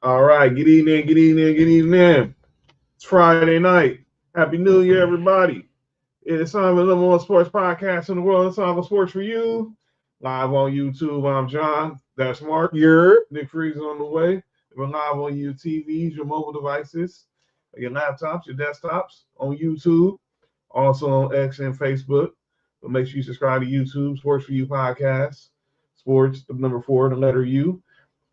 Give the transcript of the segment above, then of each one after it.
All right, get evening, get evening, get evening. It's Friday night. Happy New Year, everybody. It's time for the number one sports podcast in the world. It's time for Sports4U. Live on YouTube, I'm John. That's Mark. Nick Freeze on the way. We're live on your TVs, your mobile devices, your laptops, your desktops, on YouTube, also on X and Facebook. But make sure you subscribe to YouTube, Sports4U Podcast. Sports, the number 4, the letter U.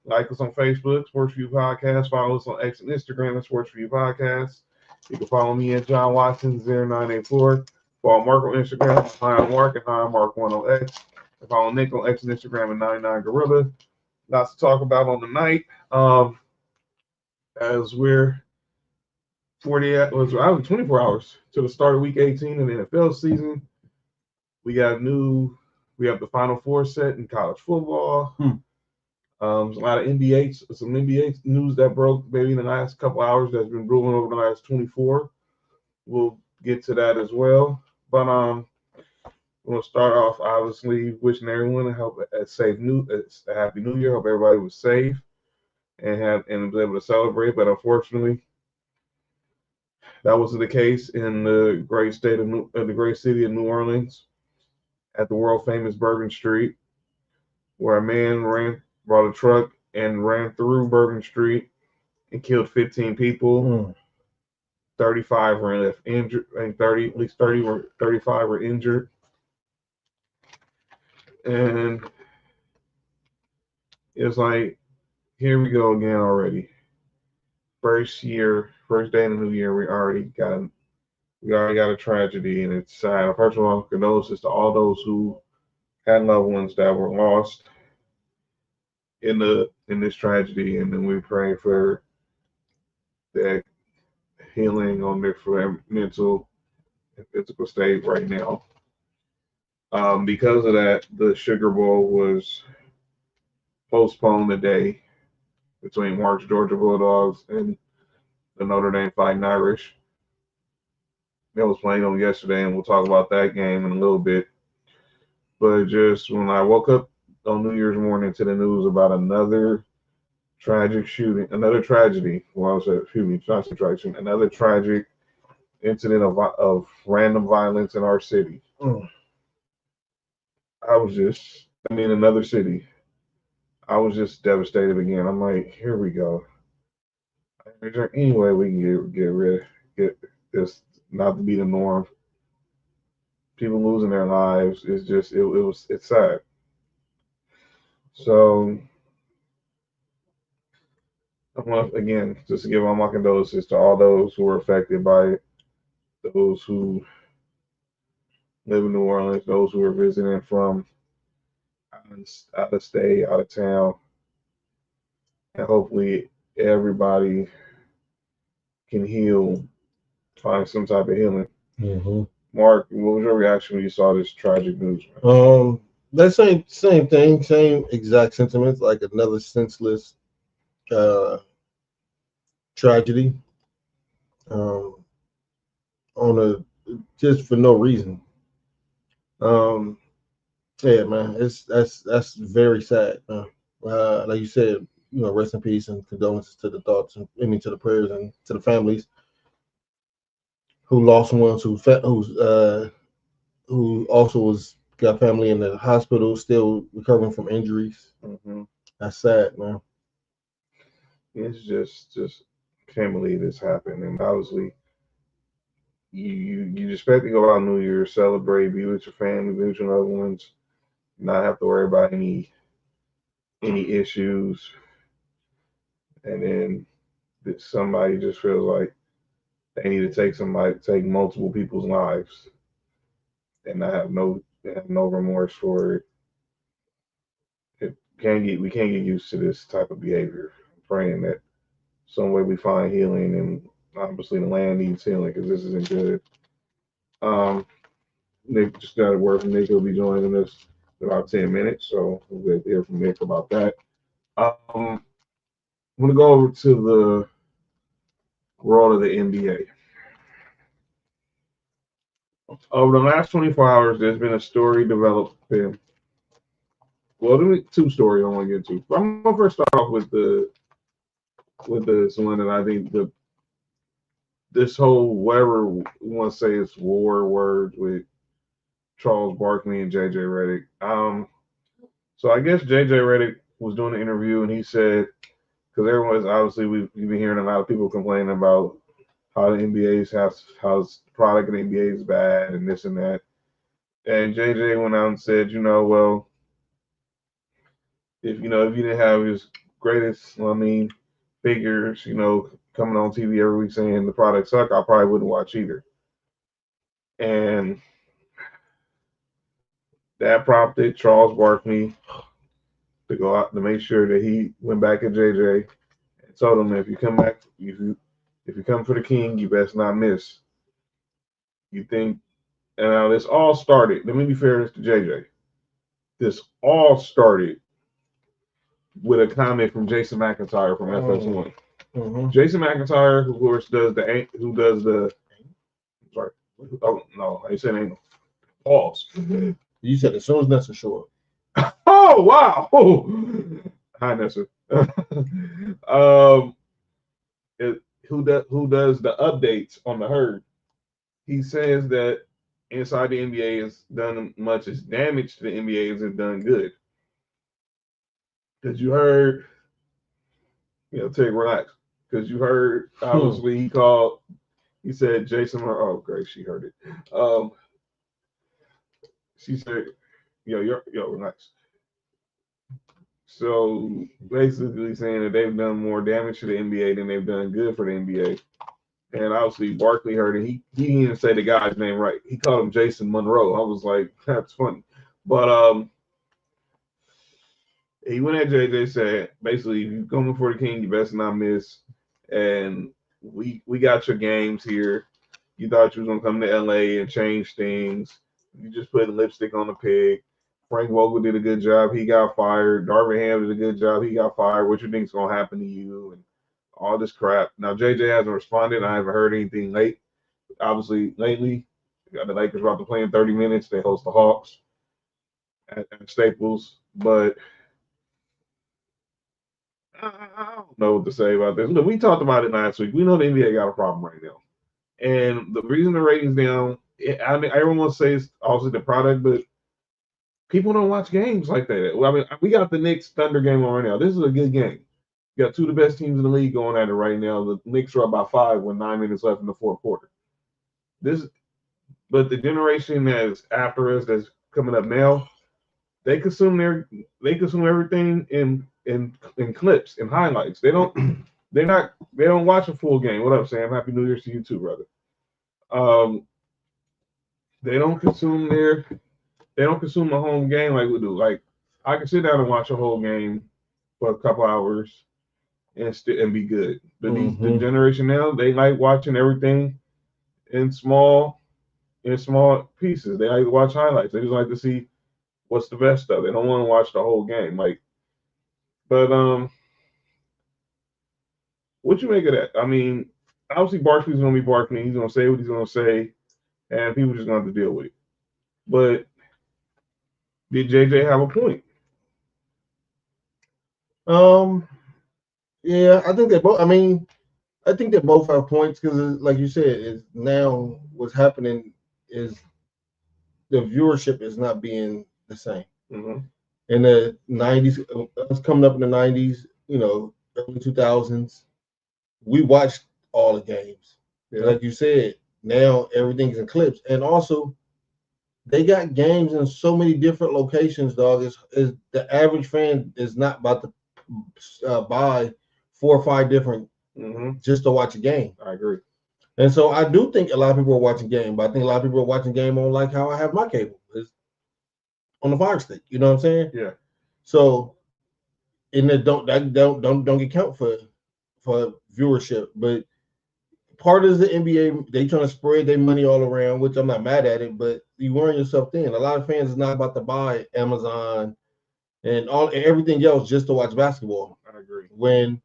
Like us on Facebook, Sports4U Podcast. Follow us on X and Instagram at Sports4U Podcast. You can follow me at John Watson 0984. Follow Mark on Instagram, Hi I'm Mark, and Hi I'm Mark1 on X. And follow Nick on X and Instagram at 99Gorilla. Lots to talk about on the night. As we're 24 hours to the start of week 18 in the NFL season. We have the Final Four set in college football. A lot of some NBA news that broke maybe in the last couple hours that's been brewing over the last 24. We'll get to that as well. But we'll start off obviously wishing everyone a happy New Year. Hope everybody was safe and was able to celebrate. But unfortunately, that wasn't the case in the great city of New Orleans at the world famous Bourbon Street, where a man brought a truck and ran through Bourbon Street and killed 15 people. 35 were injured. I think 35 were injured. And it's like, here we go again already. First day of the new year, we already got a tragedy, and it's sad. First of all, condolences to all those who had loved ones that were lost in this tragedy, and then we pray for that healing on their mental and physical state right now. Because of that, the Sugar Bowl was postponed today between Mark's Georgia Bulldogs and the Notre Dame Fighting Irish. That was playing on yesterday, and we'll talk about that game in a little bit. But just when I woke up on New Year's morning to the news about another tragic shooting, another tragedy. Well, another tragic incident of random violence in our city. Another city. I was just devastated again. I'm like, here we go. Is there any way we can get this not to be the norm? People losing their lives is just it's sad. So I want again just to give all my condolences to all those who were affected by it, those who live in New Orleans, those who are visiting from out of state, out of town, and hopefully everybody can heal, find some type of healing. Mm-hmm. Mark, what was your reaction when you saw this tragic news? That same thing, same exact sentiments, like another senseless tragedy, just for no reason. Yeah, man, that's very sad, man. Like you said, rest in peace and condolences to the thoughts and to the prayers and to the families who lost ones, who also got family in the hospital still recovering from injuries. Mm-hmm. That's sad, man. It's just can't believe this happened. And obviously, you expect to go out New Year, celebrate, be with your family, be with your loved ones, not have to worry about any issues, and then somebody just feels like they need to take multiple people's lives, and not have no remorse for it. We can't get used to this type of behavior. I'm praying that some way we find healing, and obviously the land needs healing because this isn't good. Nick just got a word from Nick. He'll be joining us in about 10 minutes, so we'll get to hear from Nick about that. I'm going to go over to the world of the NBA. Over the last 24 hours, there's been a story developing. Well, there are two stories I want to get to. I'm going to first start off with the with this one, and I think this whole whatever we want to say is war words with Charles Barkley and JJ Redick. So I guess JJ Redick was doing an interview and he said because everyone's obviously we've been hearing a lot of people complaining about how the NBA's how's the product in the NBA is bad and this and that. And JJ went out and said, well, if you didn't have his greatest, figures, coming on TV every week saying the product suck, I probably wouldn't watch either. And that prompted Charles Barkley to go out to make sure that he went back at JJ and told him if you come back, if you come for the king, you best not miss. You think, and now this all started. Let me be fair to JJ. This all started with a comment from Jason McIntyre from FS1. Mm-hmm. Jason McIntyre, who of course does the sorry, oh no, I said anal. Pause. You said as soon as Nessa showed up. Oh wow! Hi Nessa. Who does the updates on the herd? He says that inside the NBA has done much as damage to the NBA as it's done good. Because you heard, take relax. Because you heard, obviously he said Jason. Oh, great, she heard it. She said, yo, relax. So basically saying that they've done more damage to the NBA than they've done good for the NBA. And obviously Barkley heard it. He didn't even say the guy's name right. He called him Jason Monroe. I was like, that's funny. But he went at JJ, said basically if you're coming for the king, you best not miss. And we got your games here. You thought you was gonna come to LA and change things. You just put lipstick on the pig. Frank Vogel did a good job. He got fired. Darvin Ham did a good job. He got fired. What you think's gonna happen to you? And all this crap. Now JJ hasn't responded. I haven't heard anything late. Obviously, lately, the Lakers about to play in 30 minutes. They host the Hawks at Staples, but I don't know what to say about this. Look, we talked about it last week. We know the NBA got a problem right now, and the reason the ratings down. I mean, everyone wants to say it's obviously the product, but people don't watch games like that. Well, I mean, we got the Knicks Thunder game on right now. This is a good game. You got two of the best teams in the league going at it right now. The Knicks are up by 5 with 9 minutes left in the fourth quarter. But the generation that's after us, that's coming up now, they consume everything in clips and highlights. They don't watch a full game. What up, Sam? Happy New Year's to you too, brother. They don't consume a home game like we do. Like I can sit down and watch a whole game for a couple hours and be good. But the generation now, they like watching everything in small pieces. They like to watch highlights. They just like to see what's the best of it. They don't want to watch the whole game. But what you make of that? I mean, obviously Barkley's gonna be Barkley. He's gonna say what he's gonna say, and people just gonna have to deal with it. But did JJ have a point? Yeah, I think they both. I mean, I think they both have points because, like you said, is now what's happening is the viewership is not being the same. Mm-hmm. In the '90s, us coming up in the '90s, early 2000s, we watched all the games. Yeah. Like you said, now everything's in clips, and also they got games in so many different locations. Dog is the average fan is not about to buy 4 or 5 different just to watch a game. I agree. And so I do think a lot of people are watching game, but I think a lot of people are watching game on like how I have my cable. It's on the Fire Stick. You know what I'm saying? Yeah. So and that don't get count for viewership. But part of the NBA, they trying to spread their money all around, which I'm not mad at it, but you wearing yourself thin. A lot of fans is not about to buy Amazon and everything else just to watch basketball. I agree. When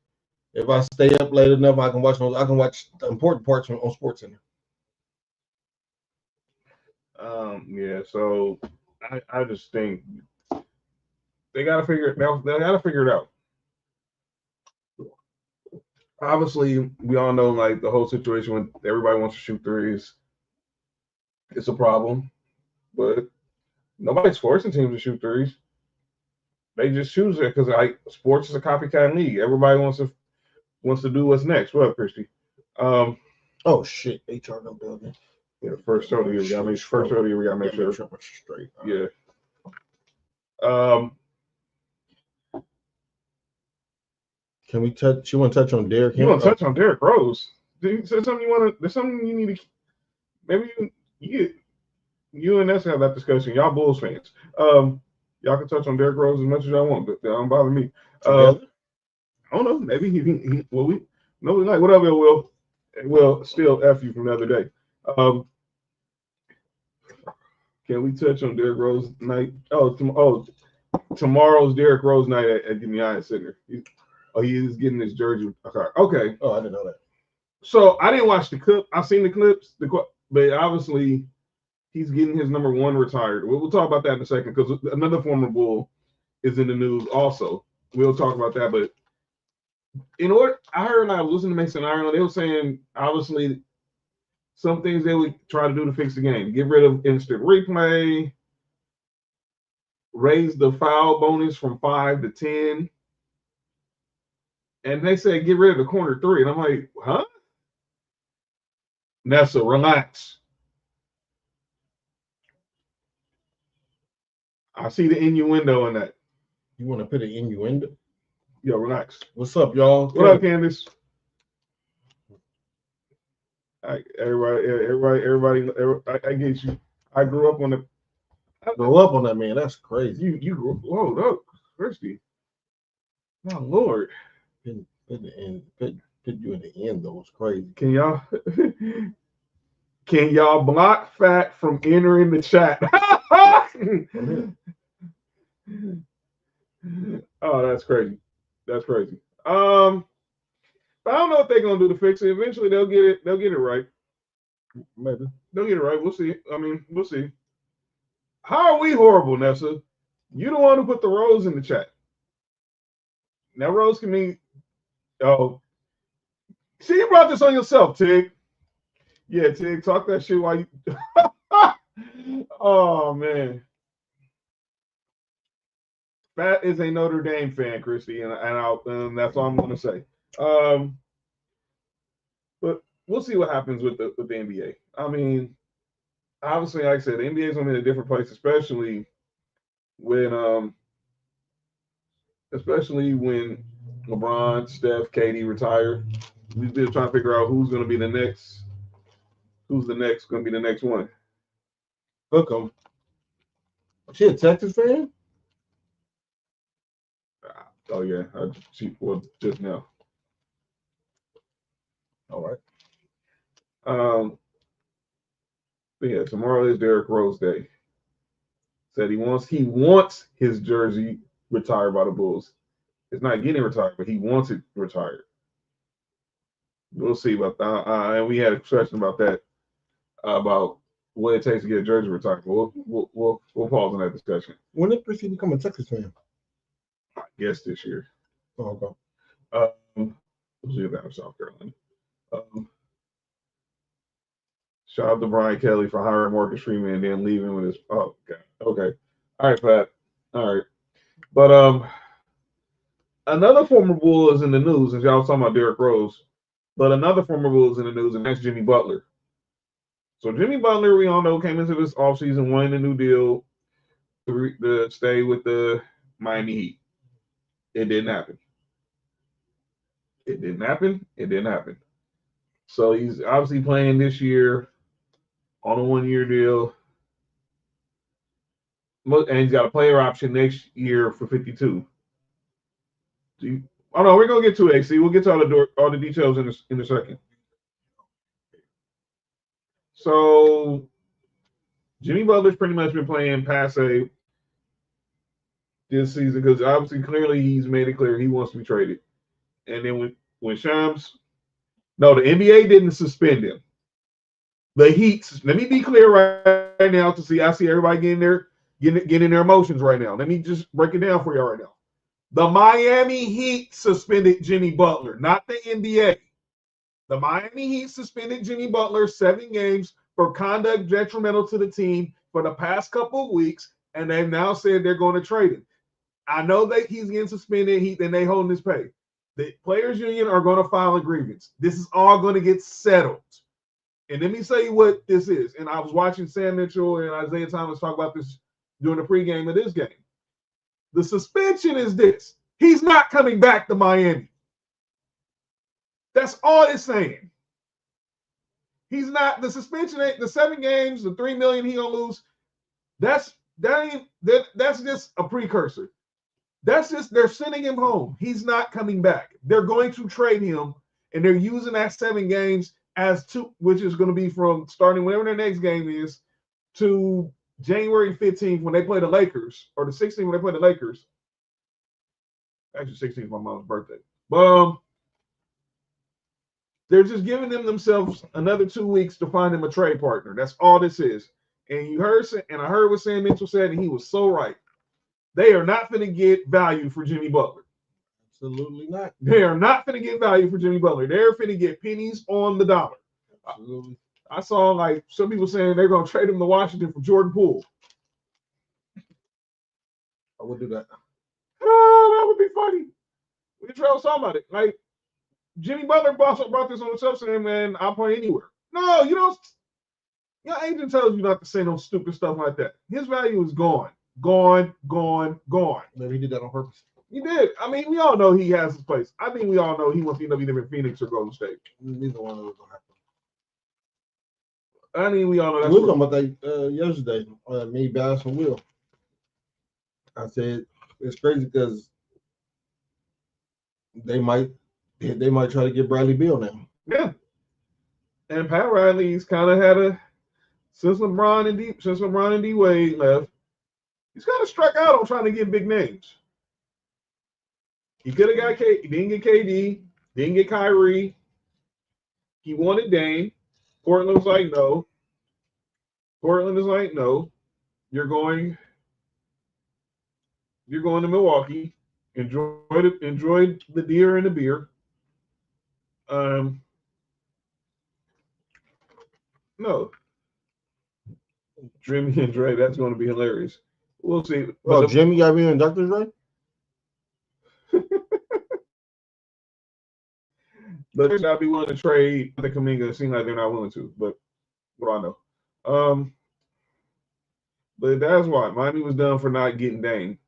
if I stay up late enough, I can watch the important parts on SportsCenter. Yeah. So I just think they gotta figure it out. They gotta figure it out. obviously we all know like the whole situation when everybody wants to shoot threes. It's a problem, but nobody's forcing teams to shoot threes. They just choose it because like sports is a copycat league. Everybody wants to do what's next. What up, Christy? Um, Oh shit, HR no building. yeah, first show of the year. We gotta make sure. Straight. Yeah. Um, Can we touch? You want to touch on Derrick? you want to touch on Derrick Rose? There's something you want to? There's something you need to. Maybe you and us have that discussion. Y'all Bulls fans. Y'all can touch on Derrick Rose as much as y'all want, but that don't bother me. I don't know. Maybe he well we no like whatever it will still F you from the other day. Can we touch on Derrick Rose night? Tomorrow's Derrick Rose night at the Giants Center. He is getting his jersey. Okay. Oh, I didn't know that. So I didn't watch the clip. I've seen the clips, but obviously he's getting his number 1 retired. We'll talk about that in a second because another former Bull is in the news also. We'll talk about that. But I heard I was listening to Mason Ireland. They were saying obviously some things they would try to do to fix the game. Get rid of instant replay, raise the foul bonus from 5 to 10. And they said get rid of the corner 3. And I'm like, huh? Nessa, relax. I see the innuendo in that. You want to put an innuendo? Yo, relax. What's up, y'all? What up, Candace? Everybody, I get you. I grew up on the. I grew up on that, man. That's crazy. You grew up, Christy. Oh Lord. Put you in the end though. It's crazy. Can y'all block Fat from entering the chat? Oh, that's crazy. That's crazy. But I don't know what they're gonna do to fix it. Eventually, they'll get it. They'll get it right. Maybe they'll get it right. We'll see. I mean, we'll see. How are we horrible, Nessa? You the one who put the Rose in the chat. Now, Rose can mean. Oh, see, you brought this on yourself, Tig. Yeah, Tig, talk that shit while you. Oh man. Fat is a Notre Dame fan, Christy, and that's all I'm going to say. But we'll see what happens with the NBA. I mean, obviously, like I said, the NBA is going to be in a different place, especially when LeBron, Steph, KD retire. We're still trying to figure out who's going to be the next. Who's going to be the next one? Hook 'em. Is she a Texas fan? Oh yeah, just now. All right. But yeah, tomorrow is Derrick Rose Day. Said he wants his jersey retired by the Bulls. It's not getting retired, but he wants it retired. We'll see about that. And we had a discussion about that, about what it takes to get a jersey retired. We'll pause on that discussion. When did Chrissy become a Texas fan? I guess this year. Oh, okay. We'll see about South Carolina. Shout out to Brian Kelly for hiring Marcus Freeman and then leaving with his. Oh, God. Okay. All right, Pat. All right. But another former Bull is in the news, and y'all was talking about Derrick Rose. But another former Bull is in the news, and that's Jimmy Butler. So Jimmy Butler, we all know, came into this offseason wanting a new deal to stay with the Miami Heat. It didn't happen. It didn't happen. So he's obviously playing this year on a 1-year deal. And he's got a player option next year for 52. Oh no, we're gonna get to AC. We'll get to all the details in a second. So Jimmy Butler's pretty much been playing passe this season because obviously clearly he's made it clear he wants to be traded. And then when Shams, no, the NBA didn't suspend him. The Heat. Let me be clear right now I see everybody getting in their emotions right now. Let me just break it down for y'all right now. The Miami Heat suspended Jimmy Butler, not the NBA. The Miami Heat suspended Jimmy Butler 7 games for conduct detrimental to the team for the past couple of weeks, and they've now said they're going to trade him. I know that he's getting suspended, and they holding his pay. The players' union are going to file a grievance. This is all going to get settled. And let me say what this is. And I was watching Sam Mitchell and Isaiah Thomas talk about this during the pregame of this game. The suspension is this. He's not coming back to Miami. That's all it's saying. He's not. The suspension ain't the 7 games, the $3 million he gonna lose. That's just a precursor. That's just they're sending him home. He's not coming back. They're going to trade him, and they're using that 7 games as 2, which is going to be from starting whenever their next game is to January 15th when they play the Lakers, or the 16th when they play the Lakers. Actually, 16th is my mom's birthday. But they're just giving themselves another 2 weeks to find him a trade partner. That's all this is. And you heard, and I heard what Sam Mitchell said, and he was so right. They are not going to get value for Jimmy Butler. Absolutely not. They are not going to get value for Jimmy Butler. They're going to get pennies on the dollar. Absolutely. I saw like some people saying they're going to trade him to Washington for Jordan Poole. I would do that. Oh, that would be funny. We could tell somebody. Like Jimmy Butler brought this on himself saying, man, I'll play anywhere. No, you don't. Your agent tells you not to say no stupid stuff like that. His value is gone. Gone. Maybe he did that on purpose. He did. I mean, we all know he has his place. I think we all know he wants to end up either in Phoenix or Golden State. Neither one of those gonna happen. I mean, we all know that. We were talking about that yesterday. Me, Bass, and Will. I said it's crazy because they might try to get Bradley Beal now. Yeah. And Pat Riley's kind of had since LeBron and D Wade left, he's kind of struck out on trying to get big names. He could have got he didn't get KD, didn't get Kyrie. He wanted Dame. Portland was like, no. Portland is like, no. You're going to Milwaukee. Enjoy the deer and the beer. No. Jimmy and Dre, that's going to be hilarious. We'll see. Oh, Jimmy got me in Dr. Dre? But they're not be willing to trade the Kuminga. It seems like they're not willing to, but what do I know? But that's why Miami was done for not getting Dame.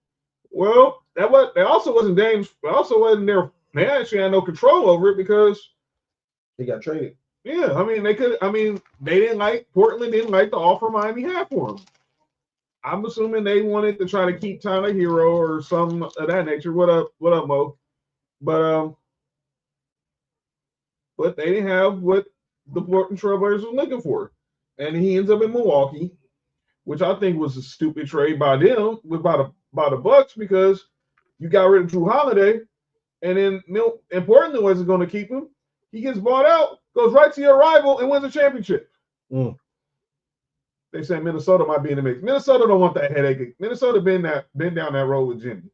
Well, that also wasn't Dame's. It also wasn't their. They actually had no control over it because he got traded. Yeah, I mean they could. I mean they didn't like Portland. Didn't like the offer Miami had for him. I'm assuming they wanted to try to keep Tyler Hero or some of that nature. What up, Mo? But they didn't have what the Portland Trailblazers were looking for, and he ends up in Milwaukee, which I think was a stupid trade by them, by the Bucks, because you got rid of Drew Holiday, and then Portland wasn't going to keep him. He gets bought out, goes right to your rival, and wins a championship. They say Minnesota might be in the mix. Minnesota don't want that headache. Minnesota been down that road with Jimmy.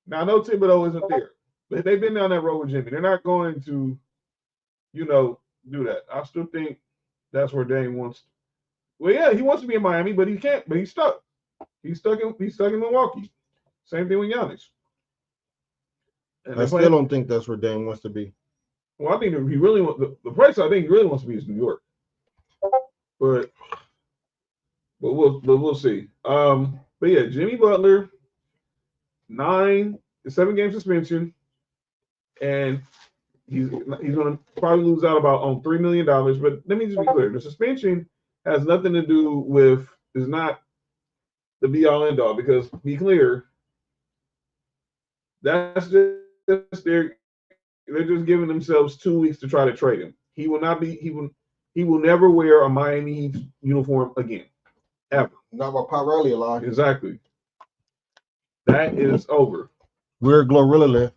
Now I know Thibodeau isn't there, but they've been down that road with Jimmy. They're not going to, do that. I still think that's where Dame wants. Well, yeah, he wants to be in Miami, but he can't. But he's stuck. He's stuck in Milwaukee. Same thing with Giannis. And I still don't think that's where Dame wants to be. Well, I think if he really wants the place. I think he really wants to be is New York. But we'll see. But yeah, Jimmy Butler, 7-game suspension, and he's going to probably lose out about on $3 million. But let me just be clear: the suspension has nothing to do with is not the be all end all. Because be clear, that's just they're just giving themselves 2 weeks to try to trade him. He will never wear a Miami Heat uniform again. Ever. Not while Pat Riley alive. Exactly. That is over. Where Glorilla live?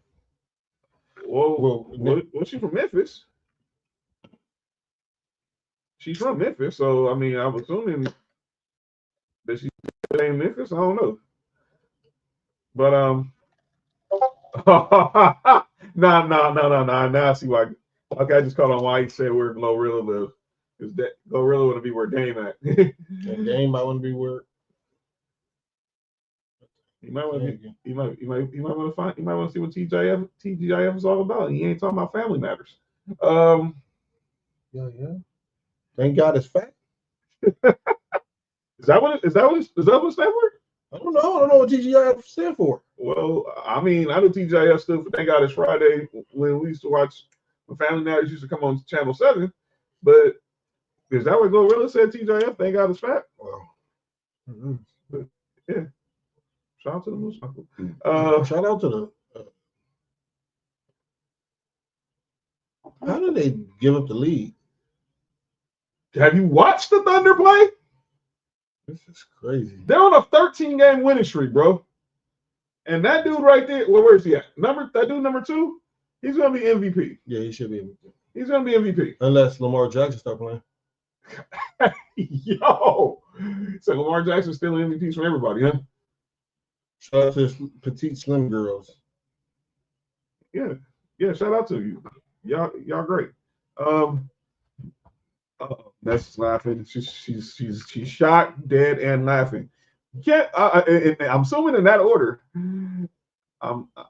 Well, she from Memphis. She's from Memphis, so I mean, I'm assuming that she's in Memphis. I don't know, but No. Now I see why. Okay, I just caught on why he said where Glorilla live. Because that Glorilla want to be where Dame at. And Dame might want to be where. You might want to be. You might want to find. You might want to see what TGIF is all about. He ain't talking about family matters. Um. Yeah. Thank God it's fat. Is that what? Is that what? Is that what stand for? I don't know. I don't know what TGIF stand for. Well, I mean, I know TGIF stood for Thank God It's Friday when we used to watch when Family Matters used to come on Channel 7. But is that what Glorilla said TGIF? Thank God It's fat? Well, But, yeah. Shout out to the Moose Uncle. shout out to the. How did they give up the lead? Have you watched the Thunder play? This is crazy. They're on a 13-game winning streak, bro. And that dude right there, well, where's he at? That dude number 2, he's gonna be MVP. Yeah, he should be MVP. He's gonna be MVP. Unless Lamar Jackson start playing. Yo. So Lamar Jackson's stealing MVPs from everybody, huh? Shout out to his petite slim girls. Yeah, shout out to you. Y'all great. That's laughing. She's shocked, dead, and laughing. Yeah, I'm assuming in that order. I'm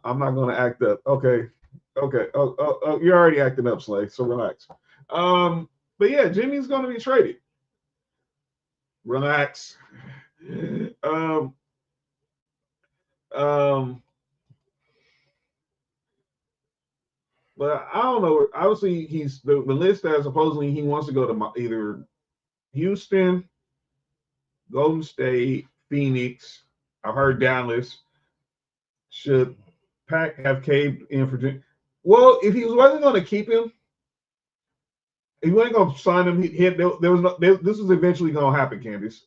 not gonna act up. Okay. Oh, you're already acting up, Slay. So relax. But yeah, Jimmy's gonna be traded. Relax. But I don't know. Obviously, he's the list that supposedly he wants to go to either Houston, Golden State, Phoenix. I've heard Dallas. Should Pack have caved in for Jimmy? Well, if he wasn't going to keep him, he wasn't going to sign him. This was eventually going to happen, Candace,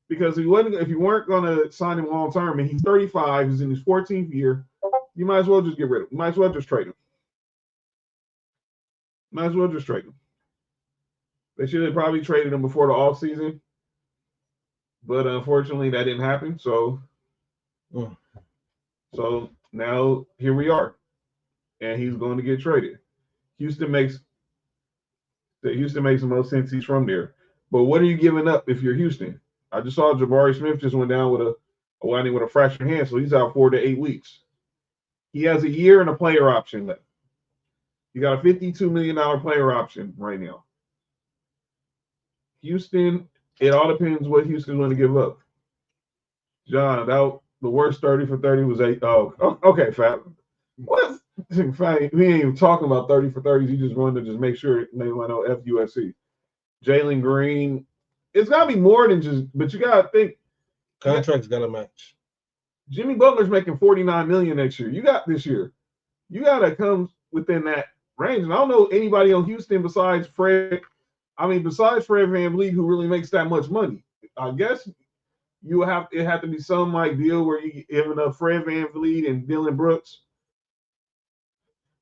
because if you weren't going to sign him long term, and he's 35, he's in his 14th year, you might as well just get rid of him. You might as well just trade him. Might as well just trade him. They should have probably traded him before the offseason, but unfortunately that didn't happen. So now here we are, and he's going to get traded. Houston makes the most sense. He's from there. But what are you giving up if you're Houston? I just saw Jabari Smith just went down with a fractured hand, so he's out 4 to 8 weeks. He has a year and a player option left. You got a $52 million player option right now. Houston, it all depends what Houston's going to give up. John, the worst 30 for 30 was 8. Oh, okay, Fat. What? Fat, we ain't even talking about 30 for 30s. He just wanted to just make sure they want to know FUSC. Jalen Green, it's got to be more than just, but you got to think. Contracts got to match. Jimmy Butler's making $49 million next year. You got this year. You got to come within that range. And I don't know anybody on Houston besides Fred VanVleet who really makes that much money. I guess it have to be some like deal where you giving up Fred VanVleet and Dylan Brooks.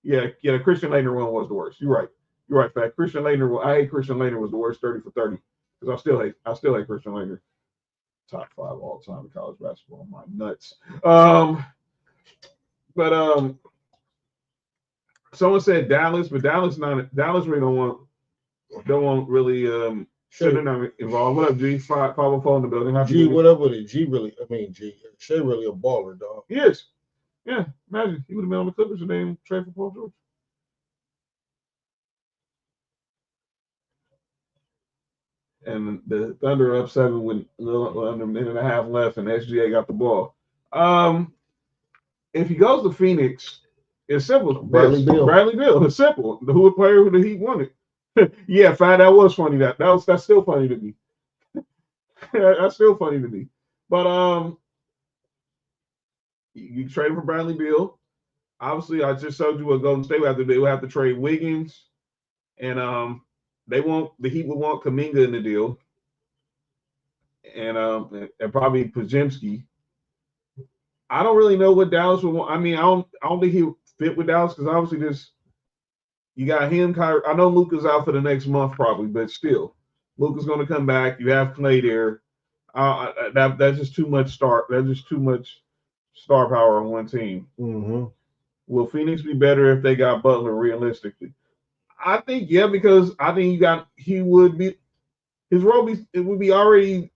Yeah, the Christian Laettner one was the worst. You're right, Fat. Christian Laettner, I hate Christian Laettner was the worst 30 for 30 because I still hate Christian Laettner. Top 5 all time in college basketball. My nuts. Someone said Dallas, but Dallas really don't want really they're not involved. What up, G? 504 in the building. G, what up with it? G Shea really a baller, dog. He is. Yeah, imagine he would have been on the Clippers and they trade for Paul George. And the Thunder up 7 with under a minute and a half left, and SGA got the ball. If he goes to Phoenix, it's simple. Bradley Beal. It's simple. Who player who the Heat wanted? Yeah, fine. That was funny. That's still funny to me. That's still funny to me. But you trade for Bradley Beal. Obviously, I just showed you what Golden State would have to do. They would have to trade Wiggins, and the Heat would want Kuminga in the deal, and probably Podziemski. I don't really know what Dallas would want. I mean, I don't think he would fit with Dallas because obviously you got him, Kyrie. I know Luka's out for the next month probably, but still, Luka's going to come back. You have Clay there. That's just too much star. That's just too much star power on one team. Mm-hmm. Will Phoenix be better if they got Butler realistically? I think yeah, because I think he would be his role it would be already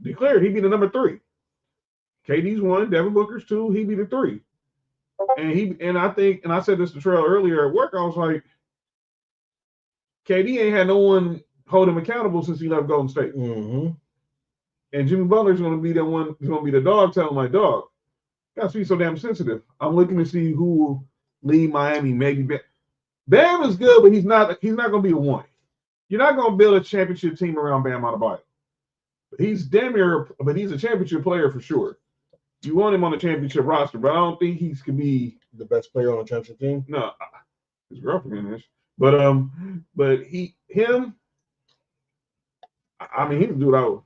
declared. He'd be the number 3. KD's 1, Devin Booker's 2, he'd be the 3. And I think, and I said this to Trail earlier at work, I was like, KD ain't had no one hold him accountable since he left Golden State. Mm-hmm. And Jimmy Butler's going to be the one. He's going to be the dog telling my dog, "Got to be so damn sensitive." I'm looking to see who will lead Miami. Maybe Bam is good, but he's not. He's not going to be the one. You're not going to build a championship team around Bam Adebayo. He's damn near, but he's a championship player for sure. You want him on the championship roster, but I don't think he can be the best player on the championship team. No, his girlfriend is, but him. I mean, he can do it out.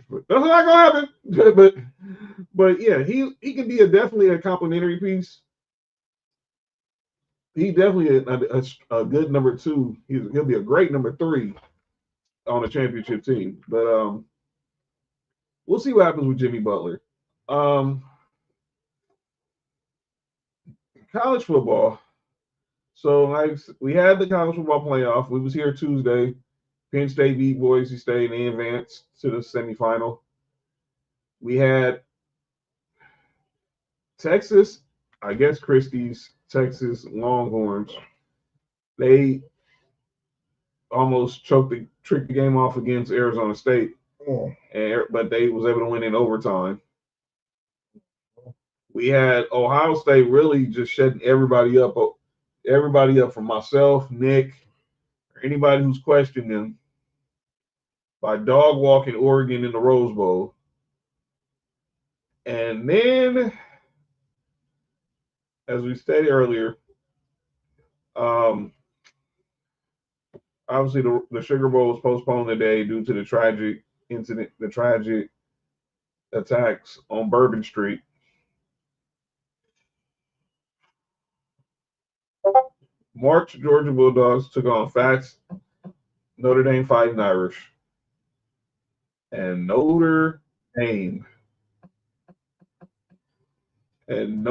But that's not gonna happen. But yeah, he can be definitely a complimentary piece. He definitely a good number 2. He'll be a great number 3 on a championship team. But we'll see what happens with Jimmy Butler. College football. So we had the college football playoff. We was here Tuesday. Penn State beat Boise State and they advanced to the semifinal. We had Texas, I guess Christie's Texas Longhorns. They almost tricked the game off against Arizona State, but they was able to win in overtime. We had Ohio State really just shutting everybody up from myself, Nick, or anybody who's questioned them by dog walking Oregon in the Rose Bowl. And then, as we stated earlier, obviously the Sugar Bowl was postponed today due to the tragic attacks on Bourbon Street. March Georgia Bulldogs took on Fats Notre Dame Fighting Irish. And Notre Dame is in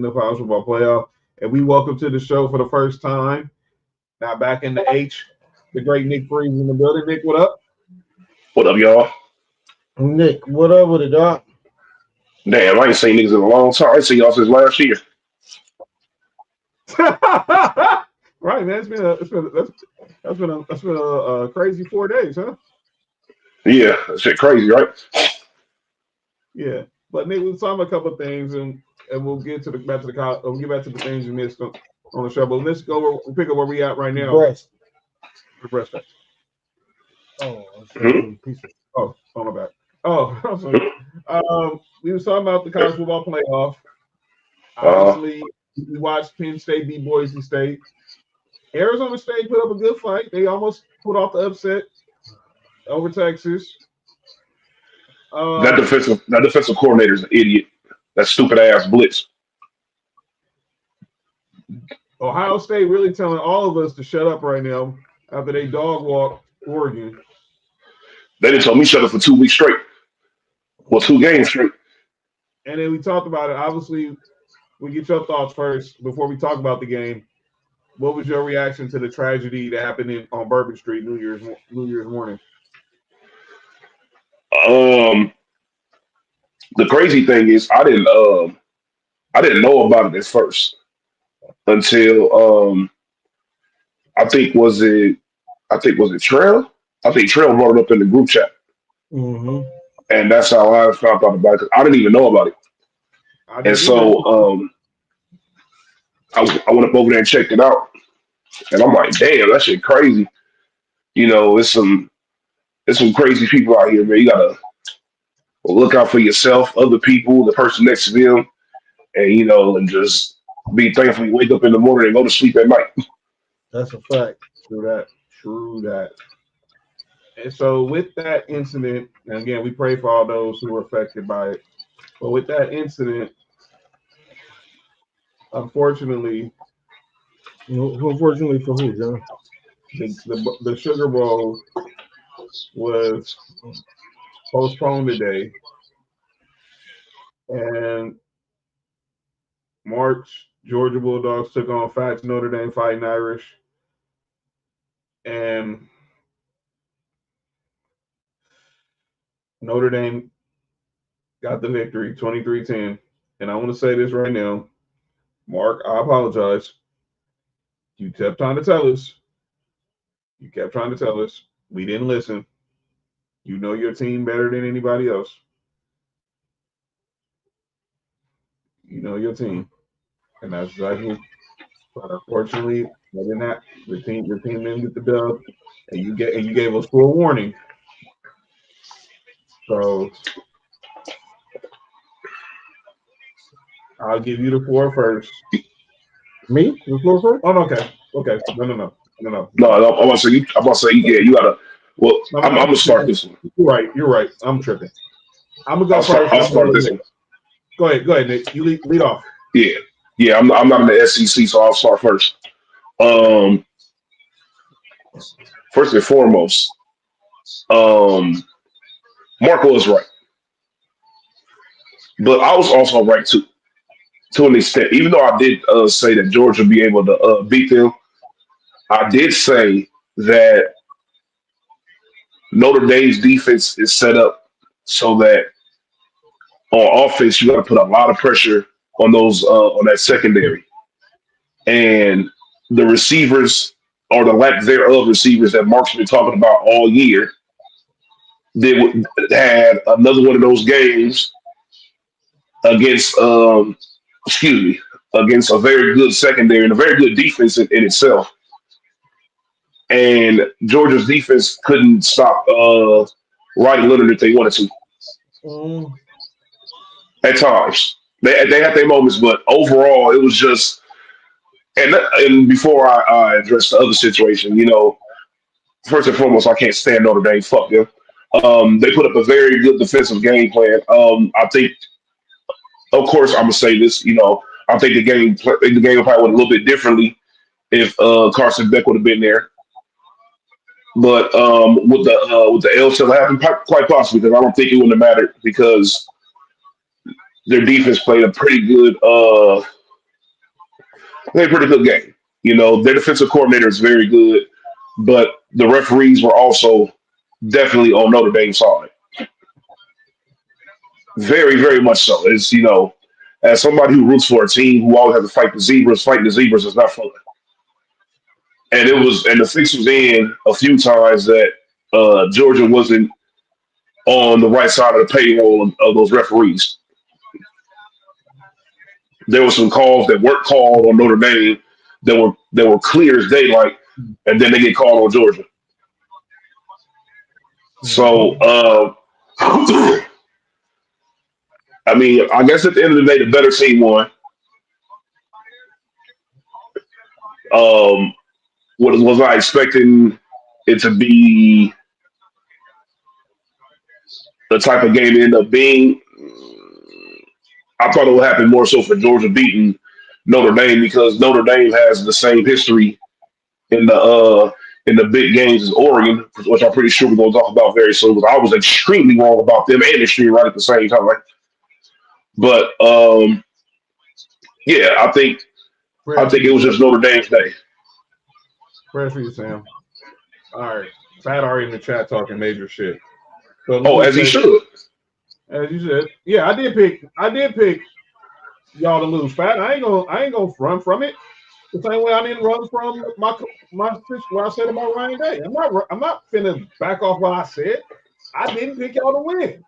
the college football playoff. And we welcome to the show for the first time. Now back in the H, the great Nick Freeze in the building. Nick, what up? What up, y'all? Nick, what up with it, Doc? Damn, I ain't seen niggas in a long time. I ain't seen y'all since last year. Right, man. That's been a crazy 4 days, huh? Yeah, that shit crazy, right? Yeah, but Nick, we'll talk about a couple of things, and we'll get back to the things you missed on the show. But let's we'll pick up where we at right now. Breast. The breast test. Oh, on my back. We were talking about the college football playoff. Obviously, we watched Penn State beat Boise State. Arizona State put up a good fight. They almost put off the upset over Texas. That defensive coordinator is an idiot. That stupid ass blitz. Ohio State really telling all of us to shut up right now after they dog walked Oregon. They didn't tell me shut up for 2 weeks straight. Well, 2 games straight. And then we talked about it. Obviously, we get your thoughts first before we talk about the game. What was your reaction to the tragedy that happened on Bourbon Street New Year's morning? The crazy thing is I didn't know about it at first until I think was it Trail? I think Trail brought it up in the group chat. Mm-hmm. And that's how I found out about it, because I didn't even know about it. And so I went up over there and checked it out. And I'm like, damn, that shit crazy. You know, it's some crazy people out here, man. You gotta look out for yourself, other people, the person next to them, and and just be thankful you wake up in the morning and go to sleep at night. That's a fact. True that. And so with that incident, and again, we pray for all those who were affected by it. But with that incident, unfortunately for who, John? The Sugar Bowl was postponed today And March, Georgia Bulldogs took on Fats Notre Dame Fighting Irish. And Notre Dame got the victory, 23-10. And I want to say this right now. Mark, I apologize. You kept trying to tell us. You kept trying to tell us. We didn't listen. You know your team better than anybody else. You know your team. And that's exactly. But unfortunately, other than that, your team didn't get the dub. And you gave us full warning. So I'll give you the floor first. Me? The floor first? Oh, okay. Okay. No. No, I'm about to say, yeah, you gotta. Well, No, I'm gonna start this one. You're right. I'm tripping. I'm gonna go first. I'll start this one. Go ahead, Nick. You lead off. Yeah. I'm not in the SEC, so I'll start first. First and foremost, Marco is right, but I was also right too, to an extent. Even though I did say that Georgia would be able to beat them, I did say that Notre Dame's defense is set up so that on offense you got to put a lot of pressure on those on that secondary, and the receivers or the lack thereof receivers that Mark's been talking about all year. Had another one of those games against against a very good secondary and a very good defense in itself. And Georgia's defense couldn't stop Rodney Leonard if they wanted to. At times, they had their moments, but overall, it was just. And before I address the other situation, first and foremost, I can't stand Notre Dame. Fuck them. They put up a very good defensive game plan. I think, of course, I'm gonna say this. I think the game probably went a little bit differently if Carson Beck would have been there. But with the L still happened, quite possibly, because I don't think it wouldn't have mattered because their defense played a pretty good game. Their defensive coordinator is very good, but the referees were also definitely on Notre Dame's side. Very, very much so. It's as somebody who roots for a team who always has to fighting the zebras is not fun. And the fix was in a few times that Georgia wasn't on the right side of the payroll of those referees. There were some calls that weren't called on Notre Dame that were clear as daylight, and then they get called on Georgia. So, I mean, I guess at the end of the day, the better team won. Was I expecting it to be the type of game it ended up being? I thought it would happen more so for Georgia beating Notre Dame because Notre Dame has the same history in the big games as Oregon, which I'm pretty sure we're going to talk about very soon. Because I was extremely wrong about them and extremely right at the same time. But yeah, I think it was just Notre Dame's day. Prayers for you, Sam. All right, Fat already in the chat talking major shit. So as he should. As you said, yeah, I did pick y'all to lose. Fat, I ain't gonna run from it. The same way I didn't run from my what I said about Ryan Day. I'm not finna back off what I said. I didn't pick y'all to win.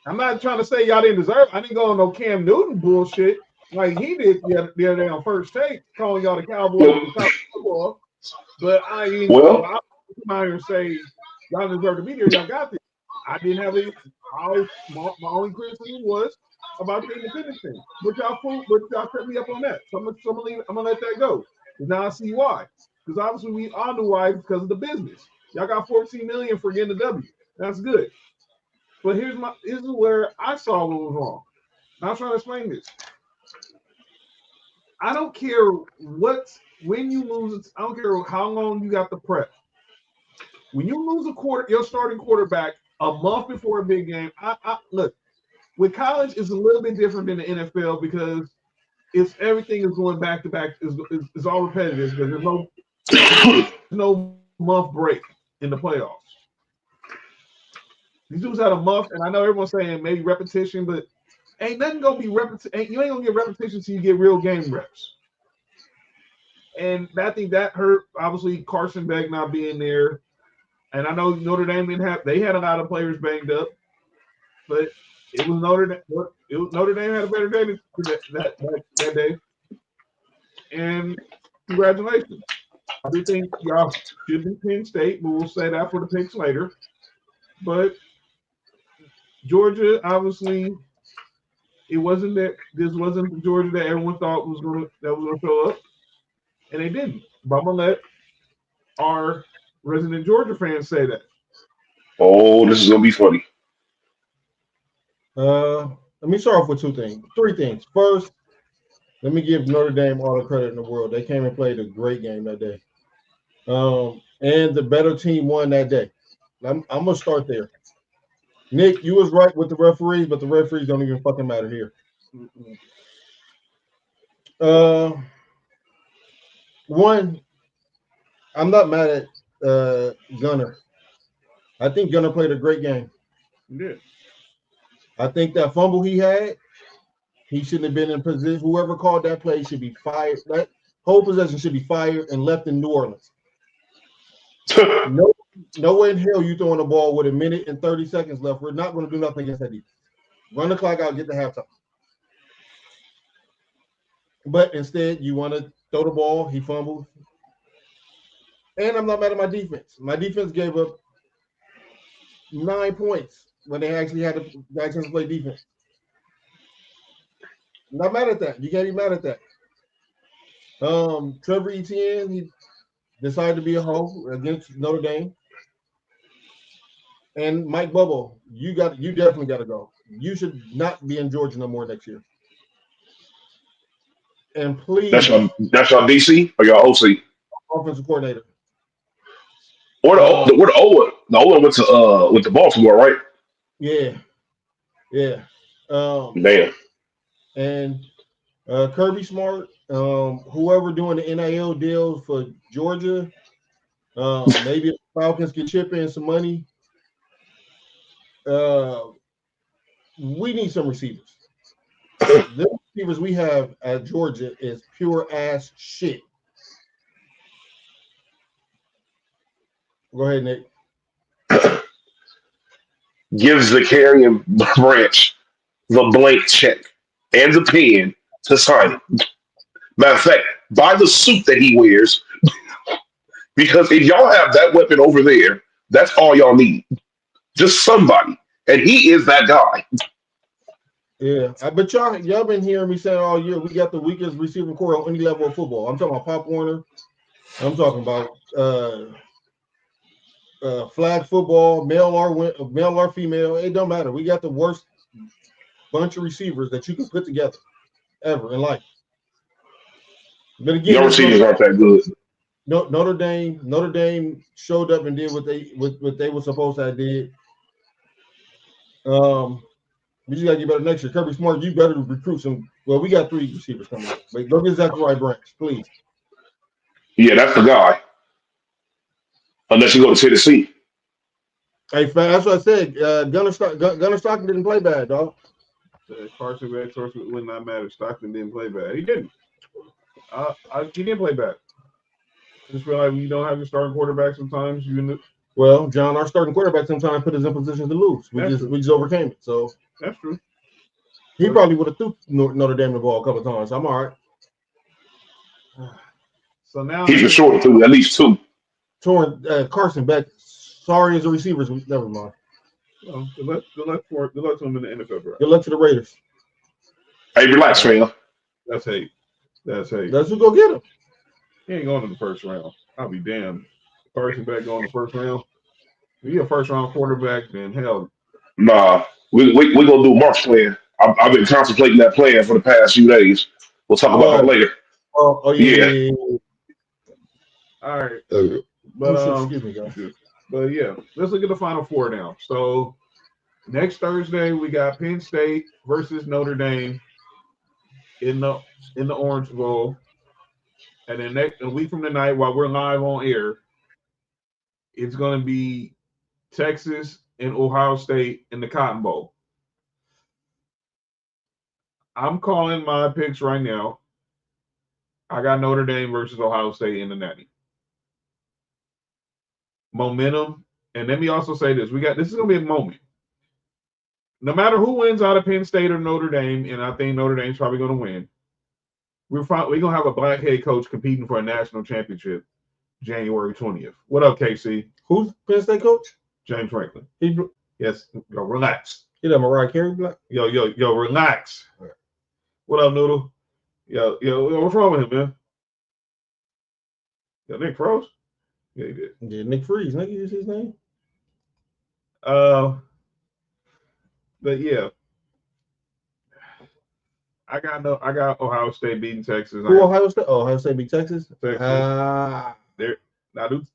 I'm not trying to say y'all didn't deserve. I didn't go on no Cam Newton bullshit like he did the other day on First Take, calling y'all the Cowboys. But I ain't come out here and say y'all deserve to be there. Y'all got this. I didn't have any. My only criticism was about the independent thing, but y'all set me up on that. So I'm gonna let that go. Now I see why. Because obviously we all knew why, because of the business. Y'all got $14 million for getting the W. That's good. But here's where I saw what was wrong. I'm trying to explain this. I don't care when you lose. I don't care how long you got the prep. When you lose your starting quarterback a month before a big game, look. with college, it's a little bit different than the NFL because it's everything is going back to back. It's all repetitive because there's no month break in the playoffs. These dudes had a month, and I know everyone's saying maybe repetition, but ain't nothing gonna be repetition. You ain't gonna get repetition until you get real game reps. And I think that hurt. Obviously, Carson Beck not being there, and I know Notre Dame didn't have. They had a lot of players banged up, but it was Notre Dame. Notre Dame had a better day that day. And congratulations. I do think y'all should be Penn State, but we'll say that for the picks later. But Georgia, obviously, it wasn't that. This wasn't the Georgia that everyone thought was gonna show up, and they didn't. But I'm gonna let our resident Georgia fans say that. Oh, this is gonna be funny. Let me start off with three things. First, let me give Notre Dame all the credit in the world. They came and played a great game that day. And the better team won that day. I'm gonna start there. Nick, you was right with the referees, but the referees don't even fucking matter here. One, I'm not mad at Gunner. I think Gunner played a great game. Yeah. I think that fumble he had, he shouldn't have been in position. Whoever called that play should be fired. That whole possession should be fired and left in New Orleans. No way in hell you throwing the ball with a minute and 30 seconds left. We're not going to do nothing against that defense. Run the clock out, get the halftime. But instead, you want to throw the ball. He fumbled. And I'm not mad at my defense. My defense gave up 9 points when they actually had to play defense. I'm not mad at that. You can't be mad at that. Trevor Etienne, he decided to be a hoe against Notre Dame. And Mike Bubble, you definitely got to go. You should not be in Georgia no more next year. And please, that's your DC or your OC offensive coordinator. or the O one went to with the Baltimore, right? Yeah. Man, And Kirby Smart, whoever doing the NIL deals for Georgia, maybe the Falcons can chip in some money. We need some receivers. The receivers we have at Georgia is pure ass shit. Go ahead, Nick. gives the carrying branch the blank check and the pen to sign it. Matter of fact, buy the suit that he wears because if y'all have that weapon over there, that's all y'all need. Just somebody, and he is that guy. Yeah, but y'all been hearing me say all year we got the weakest receiving core on any level of football. I'm talking about Pop Warner. I'm talking about flag football, male or female. It don't matter. We got the worst bunch of receivers that you can put together ever in life. But again, Your receivers aren't that good. Notre Dame showed up and did what they were supposed to have did. We just gotta get better next year. Kirby Smart, you better recruit some. Well, we got 3 receivers coming up. But go get Zachariah Branch, please. Yeah, that's the guy. Unless you go to Tennessee. Hey, that's what I said. Gunner Stockton didn't play bad, dog. Carson Beck would not matter. Stockton didn't play bad. He didn't. He didn't play bad. I just feel like when you don't have your starting quarterback, sometimes Well, John, our starting quarterback sometimes put us in positions to lose. We just overcame it. So that's true. He probably would have threw Notre Dame the ball a couple of times. So I'm all right. So now he for sure threw at least 2. Carson Beck. Sorry as a receivers. Never mind. Well, good luck to him in the NFL draft. Good luck to the Raiders. Hey, relax, fam. That's hate. Let's go get him. He ain't going in the first round. I'll be damned. Carson Beck going in the first round. If you're a first round quarterback, then hell. Nah, we gonna do Mark's plan. I've been contemplating that plan for the past few days. We'll talk about that later. Oh yeah. All right. But excuse me, guys. But yeah, let's look at the Final Four now. So Next Thursday, we got Penn State versus Notre Dame in the Orange Bowl. And then a week from tonight, while we're live on air, it's going to be Texas and Ohio State in the Cotton Bowl. I'm calling my picks right now. I got Notre Dame versus Ohio State in the Natty. Momentum. And let me also say this. This is going to be a moment. No matter who wins out of Penn State or Notre Dame, and I think Notre Dame's probably going to win, we're going to have a black head coach competing for a national championship January 20th. What up, KC? Who's Penn State coach? James Franklin. He Yes. Yo, relax. that Mariah Carey black? Yo, relax. Right. What up, Noodle? Yo, what's wrong with him, man? Yo, Nick froze? Yeah, he did. Yeah, Nick Freeze. Nick use his name? But yeah. I got Ohio State beating Texas. Who Ohio State? Oh, Ohio State beat Texas? Texas.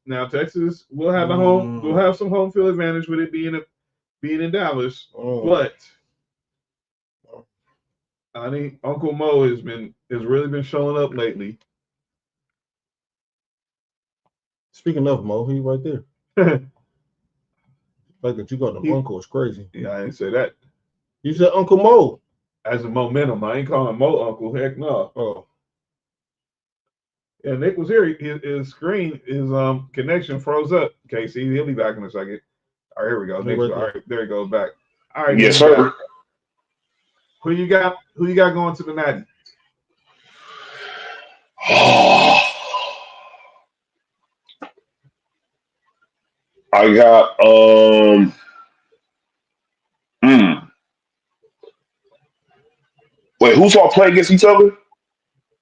Now Texas will have a home. We'll have some home field advantage with it being in Dallas. But I think Uncle Mo has really been showing up lately. Speaking of Mo, he right there. Like that you got the uncle is crazy. Yeah, I didn't say that. You said Uncle Mo. As a momentum. I ain't calling Mo Uncle. Heck no. Oh. Yeah, Nick was here. His screen, his connection froze up. KC, he'll be back in a second. All right, here we go. All right, there he goes back. All right. Yes, sir. Who you got going to the Natty? I got Wait, who's all playing against each other?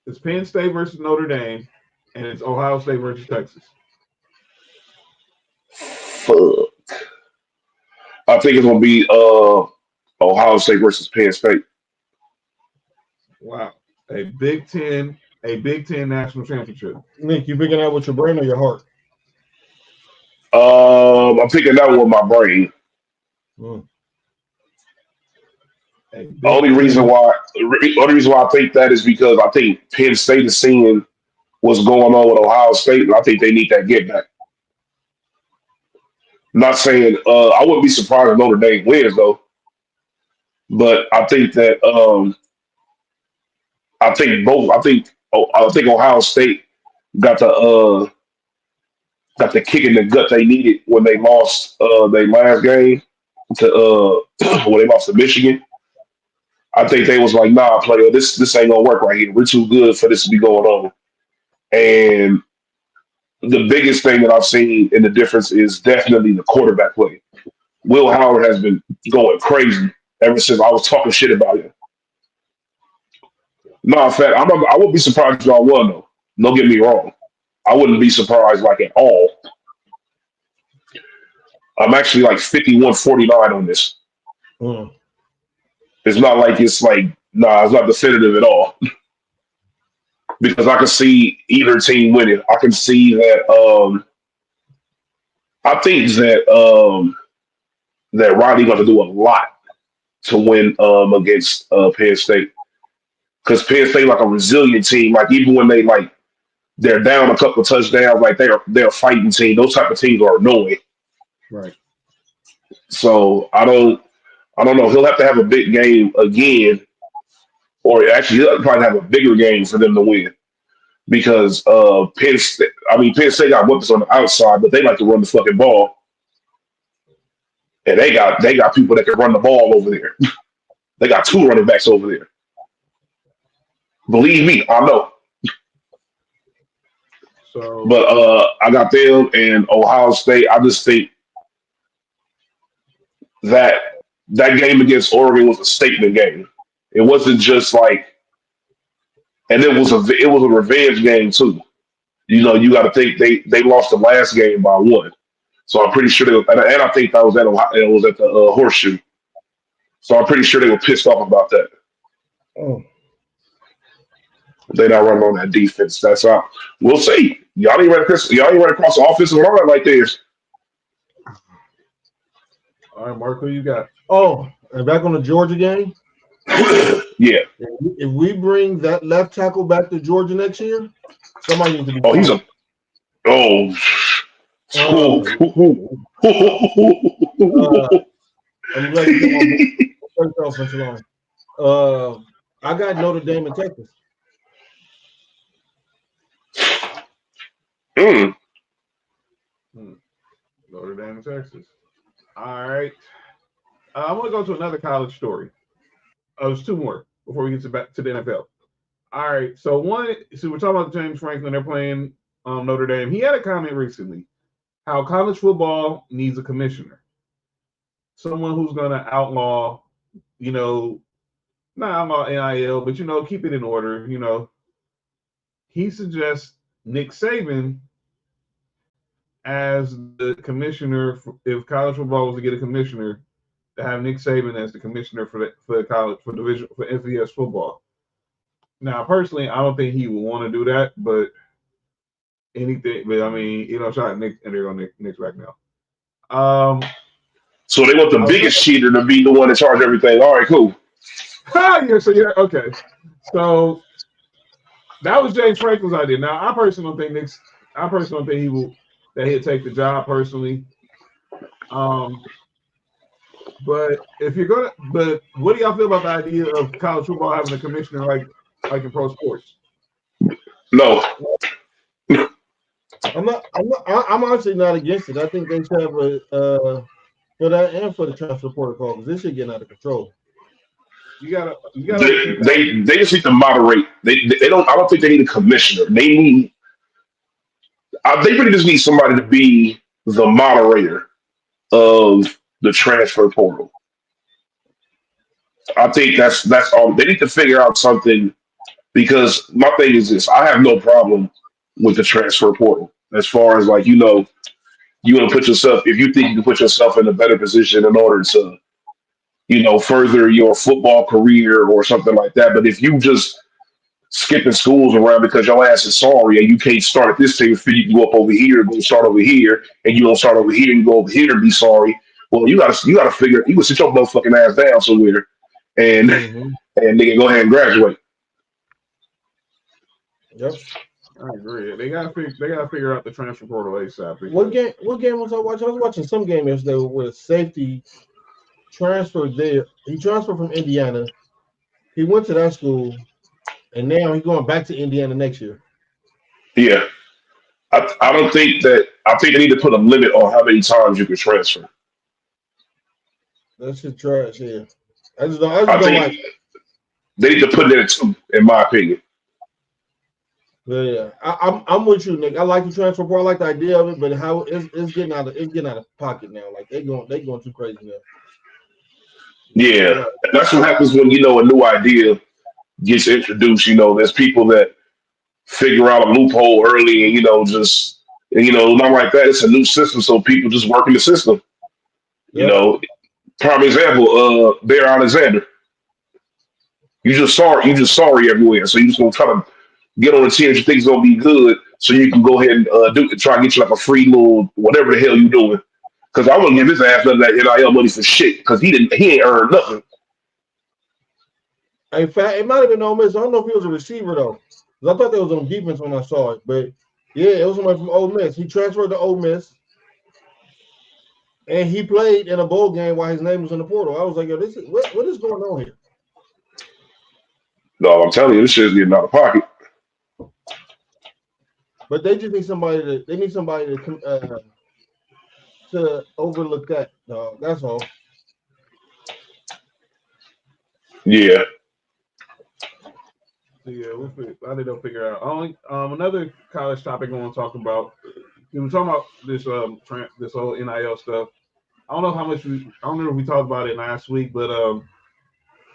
It's Penn State versus Notre Dame, and it's Ohio State versus Texas. Fuck. I think it's gonna be Ohio State versus Penn State. Wow. A Big Ten national championship. Nick, you picking that with your brain or your heart? I'm picking that one with my brain. The only reason why I think that is because I think Penn State is seeing what's going on with Ohio State, and I think they need that get back. Not saying I wouldn't be surprised if Notre Dame wins though, but I think that I think Ohio State got the kick in the gut they needed when they lost their last game to when they lost to Michigan. I think they was like, nah, player, this ain't gonna work right here. We're too good for this to be going on. And the biggest thing that I've seen in the difference is definitely the quarterback play. Will Howard has been going crazy ever since I was talking shit about him. No, in fact, I wouldn't be surprised if y'all won though. Don't get me wrong. I wouldn't be surprised like at all. I'm actually like 51-49 on this. It's not like it's not definitive at all. Because I can see either team winning. I can see that I think that that Riley got to do a lot to win against Penn State. Because Penn State like a resilient team. Like even when they're down a couple of touchdowns, like they're a fighting team. Those type of teams are annoying. Right. So I don't know. He'll have to have a big game again, or actually he'll probably have a bigger game for them to win. Because Penn State got weapons on the outside, but they like to run the fucking ball. And they got people that can run the ball over there. They got 2 running backs over there. Believe me, I know. So, but I got them and Ohio State. I just think that game against Oregon was a statement game. It wasn't just like, and it was a revenge game too. You know, you got to think they lost the last game by 1, so I'm pretty sure and I think that was at the Horseshoe. So I'm pretty sure they were pissed off about that. They're not running on that defense. That's out. We'll see. Y'all ain't run across the offensive line like this. All right, Mark, who you got? Oh, and back on the Georgia game. Yeah. If we bring that left tackle back to Georgia next year, somebody needs to be Oh, he's fired. a. Oh. Uh, uh, I'm glad you came on board. First offensive line. I got Notre Dame and Texas. Mm. Notre Dame, Texas. All right. I want to go to another college story. There's two more before we get back to the NFL. All right. So one, so we're talking about James Franklin. They're playing Notre Dame. He had a comment recently how college football needs a commissioner, someone who's going to outlaw, you know, not outlaw NIL, but keep it in order. He suggests Nick Saban as the commissioner. If college football was to get a commissioner, to have Nick Saban as the commissioner for the college for division for FBS football. Now, personally, I don't think he would want to do that, but anything. But I mean, shout out Nick, and they're on Nick's back now. So they want the biggest cheater to be the one in charge of everything. All right, cool. Okay. So that was James Franklin's idea. Now, I personally don't think he will that he'll take the job personally. But but what do y'all feel about the idea of college football having a commissioner like in pro sports? No. I'm honestly not against it. I think they should have a for that and for the transfer protocol because this shit getting out of control. You gotta They just need to moderate. They don't. I don't think they need a commissioner. They really just need somebody to be the moderator of the transfer portal. I think that's all. They need to figure out something because my thing is this: I have no problem with the transfer portal as far as you want to put yourself if you think you can put yourself in a better position in order to further your football career or something like that. But if you just skipping schools around because your ass is sorry and you can't start at this team, you can go up over here, go start over here, and you don't start over here, you go over here and be sorry. Well, you gotta figure you can sit your motherfucking ass down somewhere and and they can go ahead and graduate. Yep. I agree. They gotta figure out the transfer portal ASAP. What game was I watching? I was watching some game yesterday where safety transferred there. He transferred from Indiana. He went to that school, and now he's going back to Indiana next year. Yeah. I don't think that I think they need to put a limit on how many times you can transfer. That's just trash. Yeah, I just don't I like. think they need to put it at two, in my opinion. Yeah, I'm with you, Nick. I like the transfer portal. I like the idea of it, but how it's getting out of pocket now. Like they going too crazy now. Yeah, that's what happens when a new idea gets introduced. There's people that figure out a loophole early, and not like that. It's a new system, so people just work in the system. You Yep. know, prime example, Bear Alexander. You just sorry everywhere, so you just gonna try to get on the team that you think is gonna be good, so you can go ahead and try to get you like a free little whatever the hell you doing. Because I wouldn't give his ass none of that NIL money for shit. Because he ain't earned nothing. In fact, it might have been Ole Miss. I don't know if he was a receiver though. 'Cause I thought they was on defense when I saw it, but yeah, it was somebody from Ole Miss. He transferred to Ole Miss, and he played in a bowl game while his name was in the portal. I was like, yo, this is what is going on here? No, I'm telling you, this shit's getting out of pocket. But they just need somebody to overlook that. No, that's all. Yeah. Yeah, I think they'll figure out. Only another college topic I want to talk about. We're talking about this this whole NIL stuff. I don't know how much I don't know if we talked about it last week, but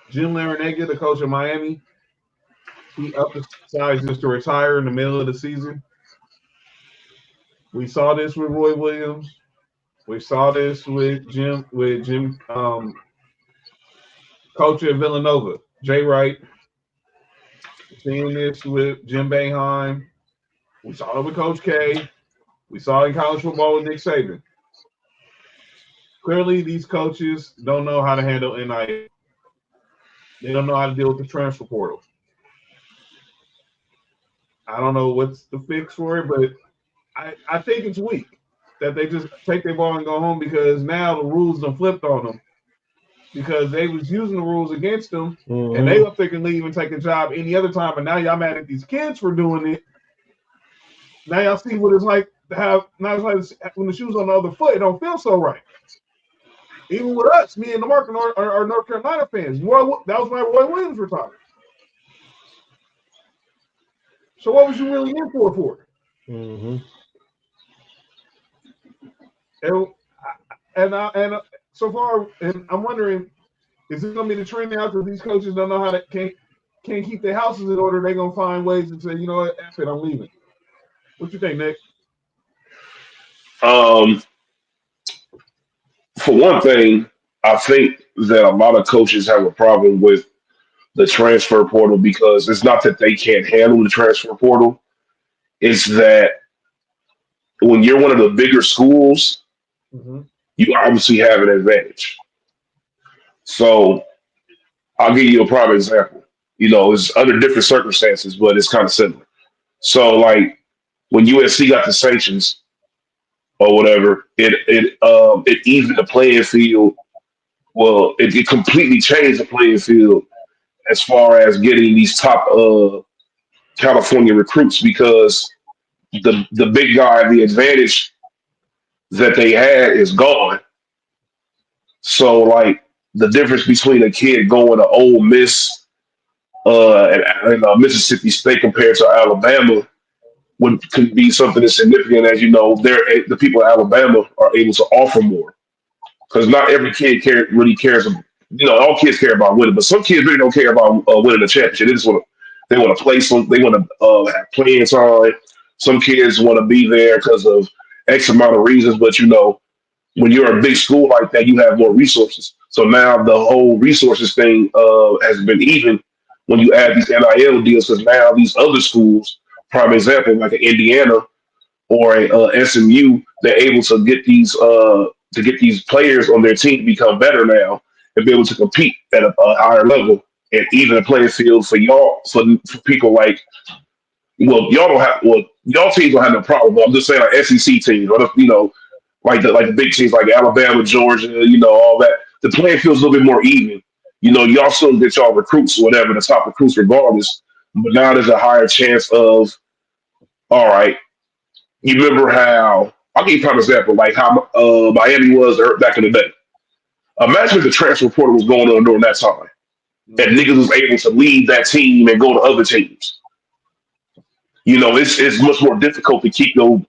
Jim Larinaga, the coach of Miami, he emphasized this to retire in the middle of the season. We saw this with Roy Williams. We saw this with Jim coach at Villanova, Jay Wright. We're seeing this with Jim Boeheim. We saw it with Coach K. We saw it in college football with Nick Saban. Clearly, these coaches don't know how to handle NIL. They don't know how to deal with the transfer portal. I don't know what's the fix for it, but I think it's weak that they just take their ball and go home because now the rules have flipped on them because they was using the rules against them and they up there can leave and take a job any other time. And now y'all mad at these kids for doing it. Now y'all see what it's like to have now it's like when the shoe's on the other foot, it don't feel so right. Even with us, me and the market are North Carolina fans. That was why Roy Williams retired. So what was you really in for? And so far, and I'm wondering, is this gonna be the trend now? Because these coaches don't know how to can't keep their houses in order. They're gonna find ways to say, you know what, F it, I'm leaving. What you think, Nick? For one thing, I think that a lot of coaches have a problem with the transfer portal because it's not that they can't handle the transfer portal. It's that when you're one of the bigger schools, you obviously have an advantage. So I'll give you a prime example. It's under different circumstances, but it's kind of similar. So like when USC got the sanctions or whatever, it evened the playing field. Well, it completely changed the playing field as far as getting these top California recruits because the big guy, the advantage that they had is gone. So like the difference between a kid going to Ole Miss and Mississippi State compared to Alabama could be something as significant as the people in Alabama are able to offer more because not every kid really cares. All kids care about winning, but some kids really don't care about winning a championship. They want to play some. They want to have playing time. Some kids want to be there because of X amount of reasons, but when you're a big school like that, you have more resources. So now the whole resources thing has been even when you add these NIL deals because now these other schools, prime example, like an Indiana or a SMU, they're able to get these players on their team to become better now and be able to compete at a higher level and even a playing field for y'all for people like y'all teams don't have no problem. But I'm just saying like SEC teams or like the big teams like Alabama, Georgia, all that. The playing field's a little bit more even. Y'all still get y'all recruits or whatever, the top recruits regardless. But now there's a higher chance of, all right, you remember how, I'll give you a prime example, like how Miami was back in the day. Imagine if the transfer portal was going on during that time. And niggas was able to leave that team and go to other teams. It's much more difficult to keep your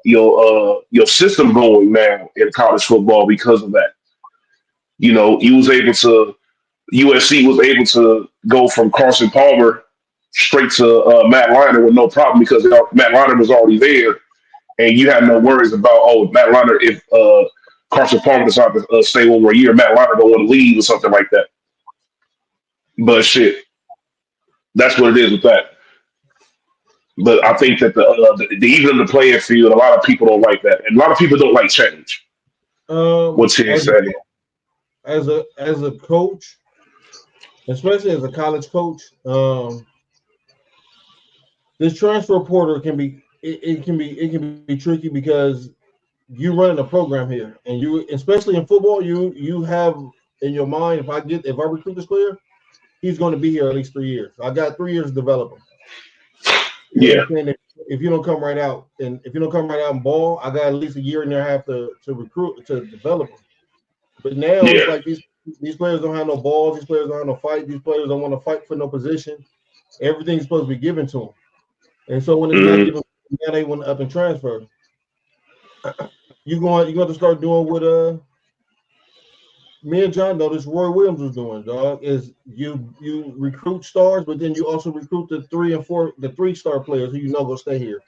system going now in college football because of that. USC was able to go from Carson Palmer straight to Matt Leinart with no problem because Matt Leinart was already there, and you had no worries about Matt Leinart if Carson Palmer decided to stay one more year, Matt Leinart don't want to leave or something like that. But shit, that's what it is with that. But I think that even in the playing field, a lot of people don't like that, and a lot of people don't like change. What's he saying? As a coach, especially as a college coach, this transfer portal can be tricky because you running a program here, and you, especially in football, you have in your mind, if I recruit this player, he's going to be here at least 3 years. I got 3 years to develop him. Yeah. If you don't come right out and ball, I got at least a year and a half to recruit to develop them. But now it's like these players don't have no balls. These players don't have no fight. These players don't want to fight for no position. Everything's supposed to be given to them, and so when it's not given, now they want to up and transfer. You're going to start doing what me and John noticed Roy Williams was doing, dog, is you recruit stars, but then you also recruit the 3-star players who will stay here.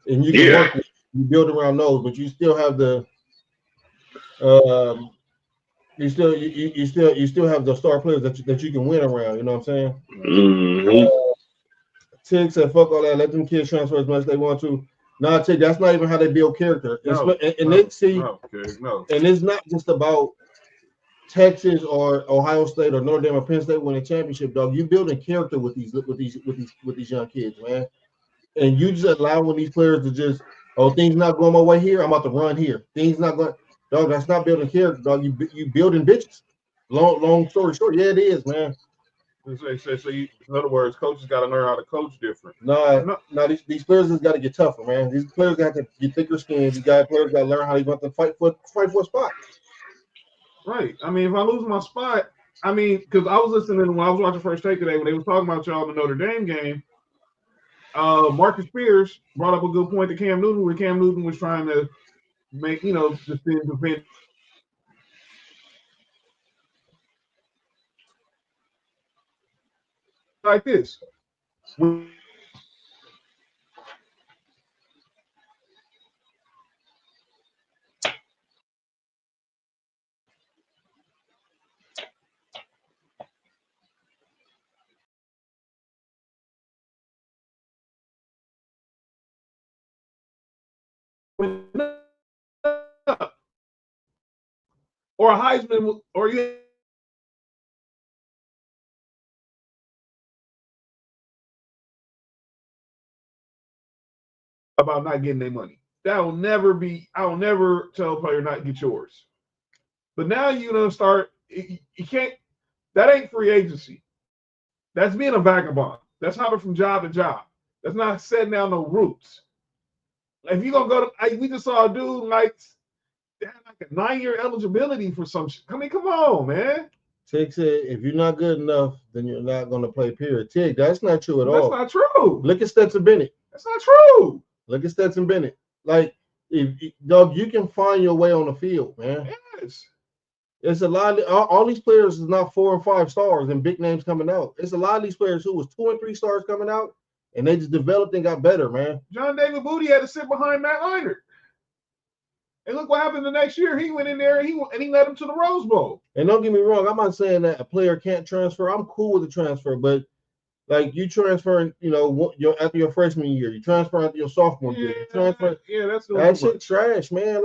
And you can work with, you build around those, but you still have the you still have the star players that you can win around, you know what I'm saying? Tig said, fuck all that, let them kids transfer as much as they want to. Tig, that's not even how they build character. And it's not just about Texas or Ohio State or Notre Dame or Penn State win a championship, dog, you building character with these young kids, man. And you just allowing these players to just, oh, things not going my way here, I'm about to run here. Things not going, dog. That's not building character, dog. You building bitches. Long story short, yeah, it is, man. So in other words, coaches got to learn how to coach different. No, these players just got to get tougher, man. These players got to get thicker skin. These players got to learn how they want to fight for a spot. Right. I mean, if I lose my spot, I mean, because I was listening when I was watching First Take today when they was talking about y'all in the Notre Dame game. Marcus Spears brought up a good point to Cam Newton, where Cam Newton was trying to make, defend like this. Or a Heisman, or you about not getting their money. I will never tell a player not to get yours. But now start. You can't. That ain't free agency. That's being a vagabond. That's hopping from job to job. That's not setting down no roots. If you're gonna go to, we just saw a dude like a 9-year eligibility for some shit. I mean, come on, man. Tig said, if you're not good enough, then you're not going to play, period. Tig, that's not true at all. That's not true. Look at Stetson Bennett. That's not true. Look at Stetson Bennett. Like, dog, you can find your way on the field, man. Yes. It's a lot of all these players is not 4 and 5 stars and big names coming out. It's a lot of these players who was 2 and 3 stars coming out, and they just developed and got better, man. John David Booty had to sit behind Matt Leinart. And look what happened the next year. He went in there and he led him to the Rose Bowl. And don't get me wrong, I'm not saying that a player can't transfer. I'm cool with the transfer, but like you transferring, after your freshman year, you transfer after your sophomore year. You transfer, that shit trash, man.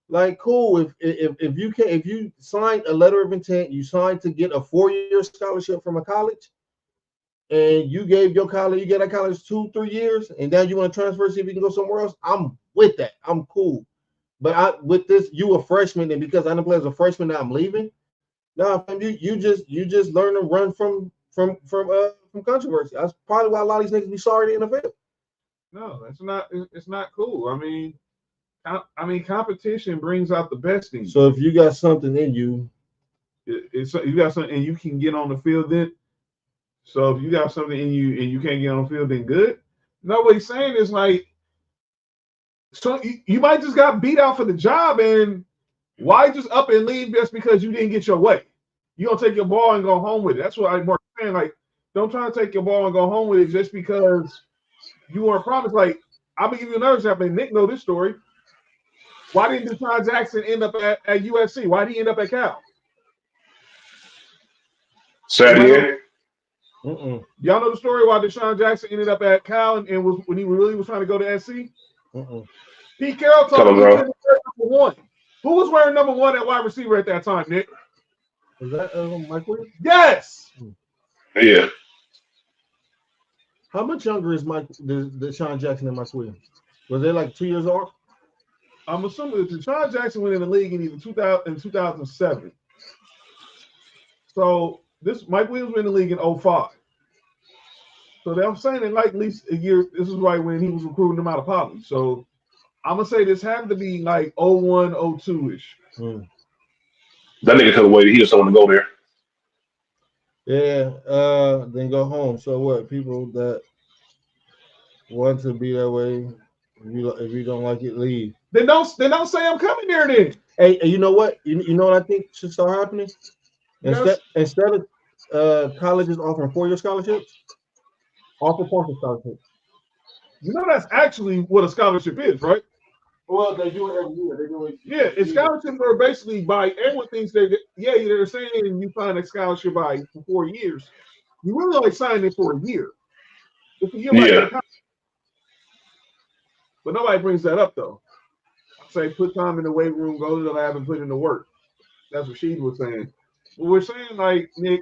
Like cool. If you sign a letter of intent, you signed to get a 4-year scholarship from a college, and you get that college 2-3 years, and now you want to transfer, see if you can go somewhere else. I'm with that. I'm cool. But with this, you a freshman, and because I didn't play as a freshman, now I'm leaving. No, you just learn to run from controversy. That's probably why a lot of these niggas be sorry in the NFL. No, that's not. It's not cool. I mean, competition brings out the best in you. So if you got something in you, you got something, and you can get on the field. Then, so if you got something in you and you can't get on the field, then good. No, what he's saying is like. So you might just got beat out for the job, and why just up and leave just because you didn't get your way? You gonna take your ball and go home with it. That's what I'm saying. Like, don't try to take your ball and go home with it just because you weren't promised. Like, I'll give you another example. Nick know this story. Why didn't Deshaun Jackson end up at USC? Why did he end up at Cal? Saturday. Y'all know the story why Deshaun Jackson ended up at Cal and was when he really was trying to go to SC? Pete Carroll told him he was number 1. Who was wearing number 1 at wide receiver at that time, Nick? Was that Mike Williams? Yes. Yeah. How much younger is Deshaun Jackson and Mike Williams? Was they like 2 years old? I'm assuming that Deshaun Jackson went in the league in either 2007. So this Mike Williams went in the league in 2005. So I'm saying in like at least a year. This is right when he was recruiting them out of Poly. So I'm gonna say this had to be like 01, 02-ish. That nigga could have waited. He just don't want to go there. Yeah, then go home. So what? People that want to be that way, if you don't like it, leave. Then don't say I'm coming there then. Hey, you know what? You know what I think should start happening? Instead of colleges offering 4-year scholarships, offer partial scholarships. You know that's actually what a scholarship is, right? Well, they do it every year. They do it. Yeah, it's scholarships are basically by everyone thinks they're saying you find a scholarship by for 4 years. You really only sign it for a year. It's a year. Yeah. But nobody brings that up though. I say put time in the weight room, go to the lab, and put in the work. That's what she was saying. But we're saying, like, Nick,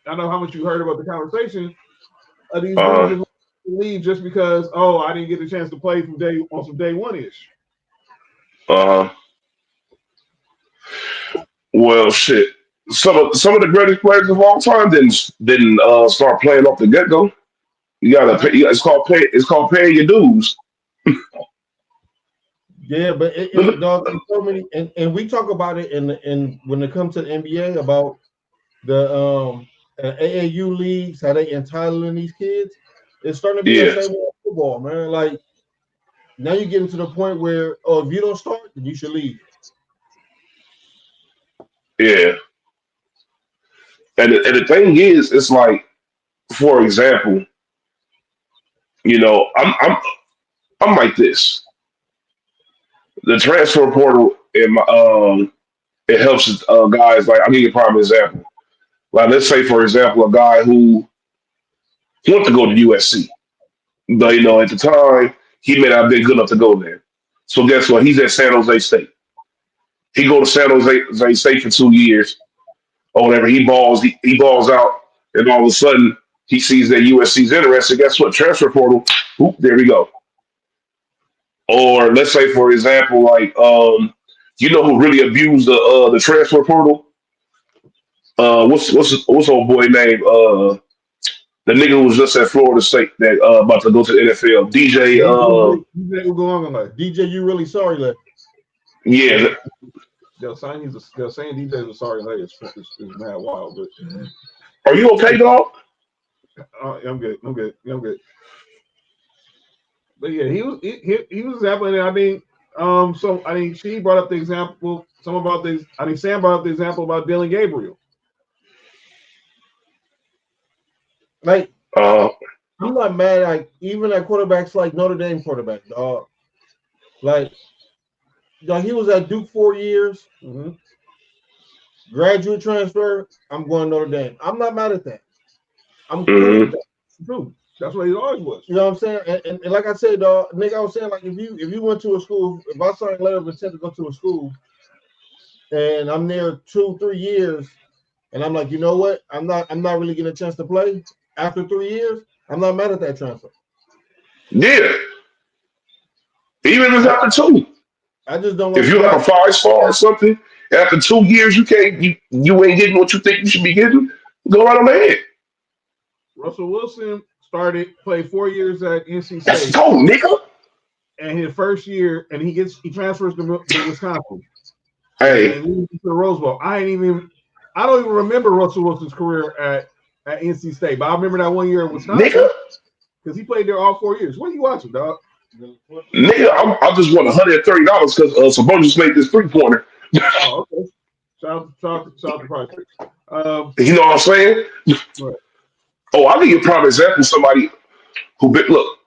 I know how much you heard about the conversation of these dudes just leave just because, I didn't get a chance to play from some day one ish. Well, shit. Some of the greatest players of all time didn't start playing off the get go. You gotta pay. It's called paying your dues. Yeah, but dog, so many, and we talk about it in when it comes to the NBA about the AAU leagues, how they entitling these kids. It's starting to be the same with football, man. Like now you're getting to the point where, if you don't start, then you should leave. Yeah. And the thing is, it's like, for example, I'm like this. The transfer portal it helps guys. Like, I'll give you a prime example. Like, let's say, for example, a guy who wanted to go to USC, but at the time he may not have been good enough to go there. So guess what? He's at San Jose State. He go to San Jose State for 2 years or whatever. He balls out, and all of a sudden he sees that USC's interested. Guess what? Transfer portal. Oop, there we go. Or let's say, for example, like who really abused the transfer portal? What's old boy name? The nigga who was just at Florida State that about to go to the NFL. DJ. DJ, you really sorry, like. Yeah. They're saying DJ was sorry. Like it's mad wild. But are you okay, dog? I'm good. But yeah, he was example. And I mean, she brought up the example. Sam brought up the example about Dylan Gabriel. Like, I'm not mad. Like, even at quarterbacks like Notre Dame quarterback, dog. Like, he was at Duke 4 years. Mm-hmm. Graduate transfer. I'm going Notre Dame. I'm not mad at that. I'm cool with that. True. That's what he always was. You know what I'm saying? And like I said, dog, nigga, I was saying, like, if you went to a school, if I signed a letter of intent to go to a school, and I'm there 2-3 years, and I'm like, you know what? I'm not really getting a chance to play after 3 years. I'm not mad at that transfer. Yeah. Even if it's after 2. I just don't. If you're like a 5-star or something, after 2 years you ain't getting what you think you should be getting, go right on ahead. Russell Wilson played 4 years at NC State. That's cold, nigga. And his first year, and he transfers to Wisconsin. Hey, and to the Rose Bowl. I don't even remember Russell Wilson's career at NC State, but I remember that 1 year at Wisconsin. Nigga, because he played there all 4 years. What are you watching, dog? Nigga, I just won $130 because Sabonis made this 3-pointer. Oh, okay. Shout out to Price. You know what I'm saying? Right. Oh, I'll give you a prime example. Somebody who look.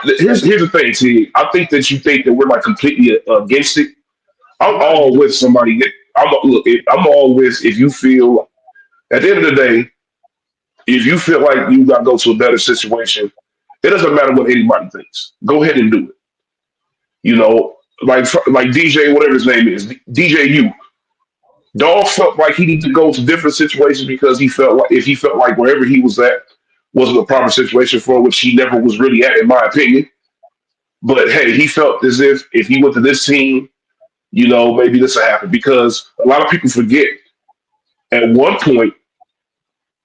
Here's the thing, T. I think that you think that we're like completely against it. I'm all with somebody. I'm all with if you feel at the end of the day, if you feel like you got to go to a better situation, it doesn't matter what anybody thinks. Go ahead and do it. Like DJ, whatever his name is, DJU. Dog felt like he needed to go to different situations because he felt like wherever he was at wasn't a proper situation for him, which he never was really at, in my opinion. But hey, he felt as if he went to this team, maybe this will happen. Because a lot of people forget at one point,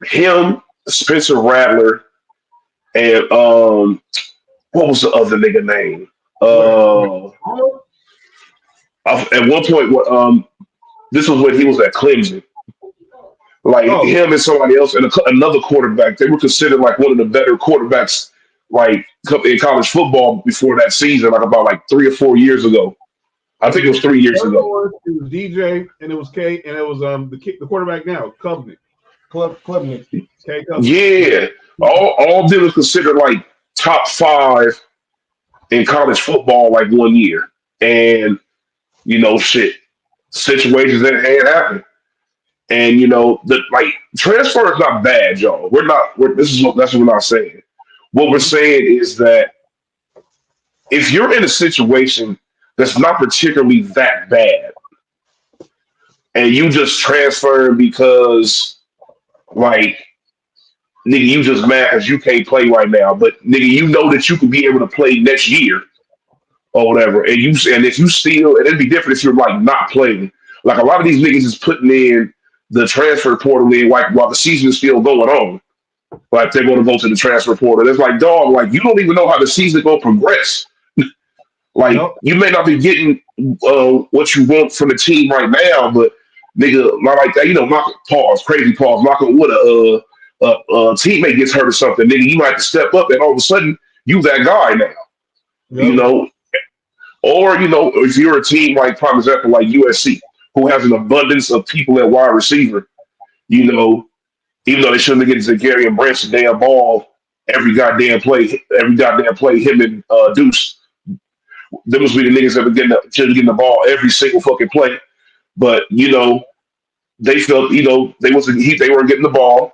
him, Spencer Rattler, and what was the other nigga name? At one point, this was when he was at Clemson. Like him and somebody else and another quarterback, they were considered like one of the better quarterbacks, like in college football before that season, like about 3 or 4 years ago. I think it was 3 years ago. It was DJ and it was K and it was the quarterback now, Covenant. Covenant. K Covenant. Yeah, all of them was considered like top 5 in college football like 1 year, and situations that had happened. And transfer is not bad, y'all. That's what we're not saying. What we're saying is that if you're in a situation that's not particularly that bad, and you just transferring because like nigga, you just mad because you can't play right now. But nigga, you know that you could be able to play next year or whatever. And if you still, and it'd be different if you're like not playing. Like a lot of these niggas is putting in the transfer portal in like while the season is still going on. Like they're going to go to the transfer portal. It's like dog, like you don't even know how the season going to progress. Like Yep. you may not be getting what you want from the team right now, but nigga, not like that. You know, crazy pause. Knocking wood, a teammate gets hurt or something, nigga. You might have to step up, and all of a sudden you that guy now. You Yep. know, or if you're a team like, for example, like USC, who has an abundance of people at wide receiver, you know, even though they shouldn't be getting to Gary and Branson damn ball every goddamn play, him and Deuce. Them must be the niggas that were getting the ball every single fucking play. But they felt they weren't getting the ball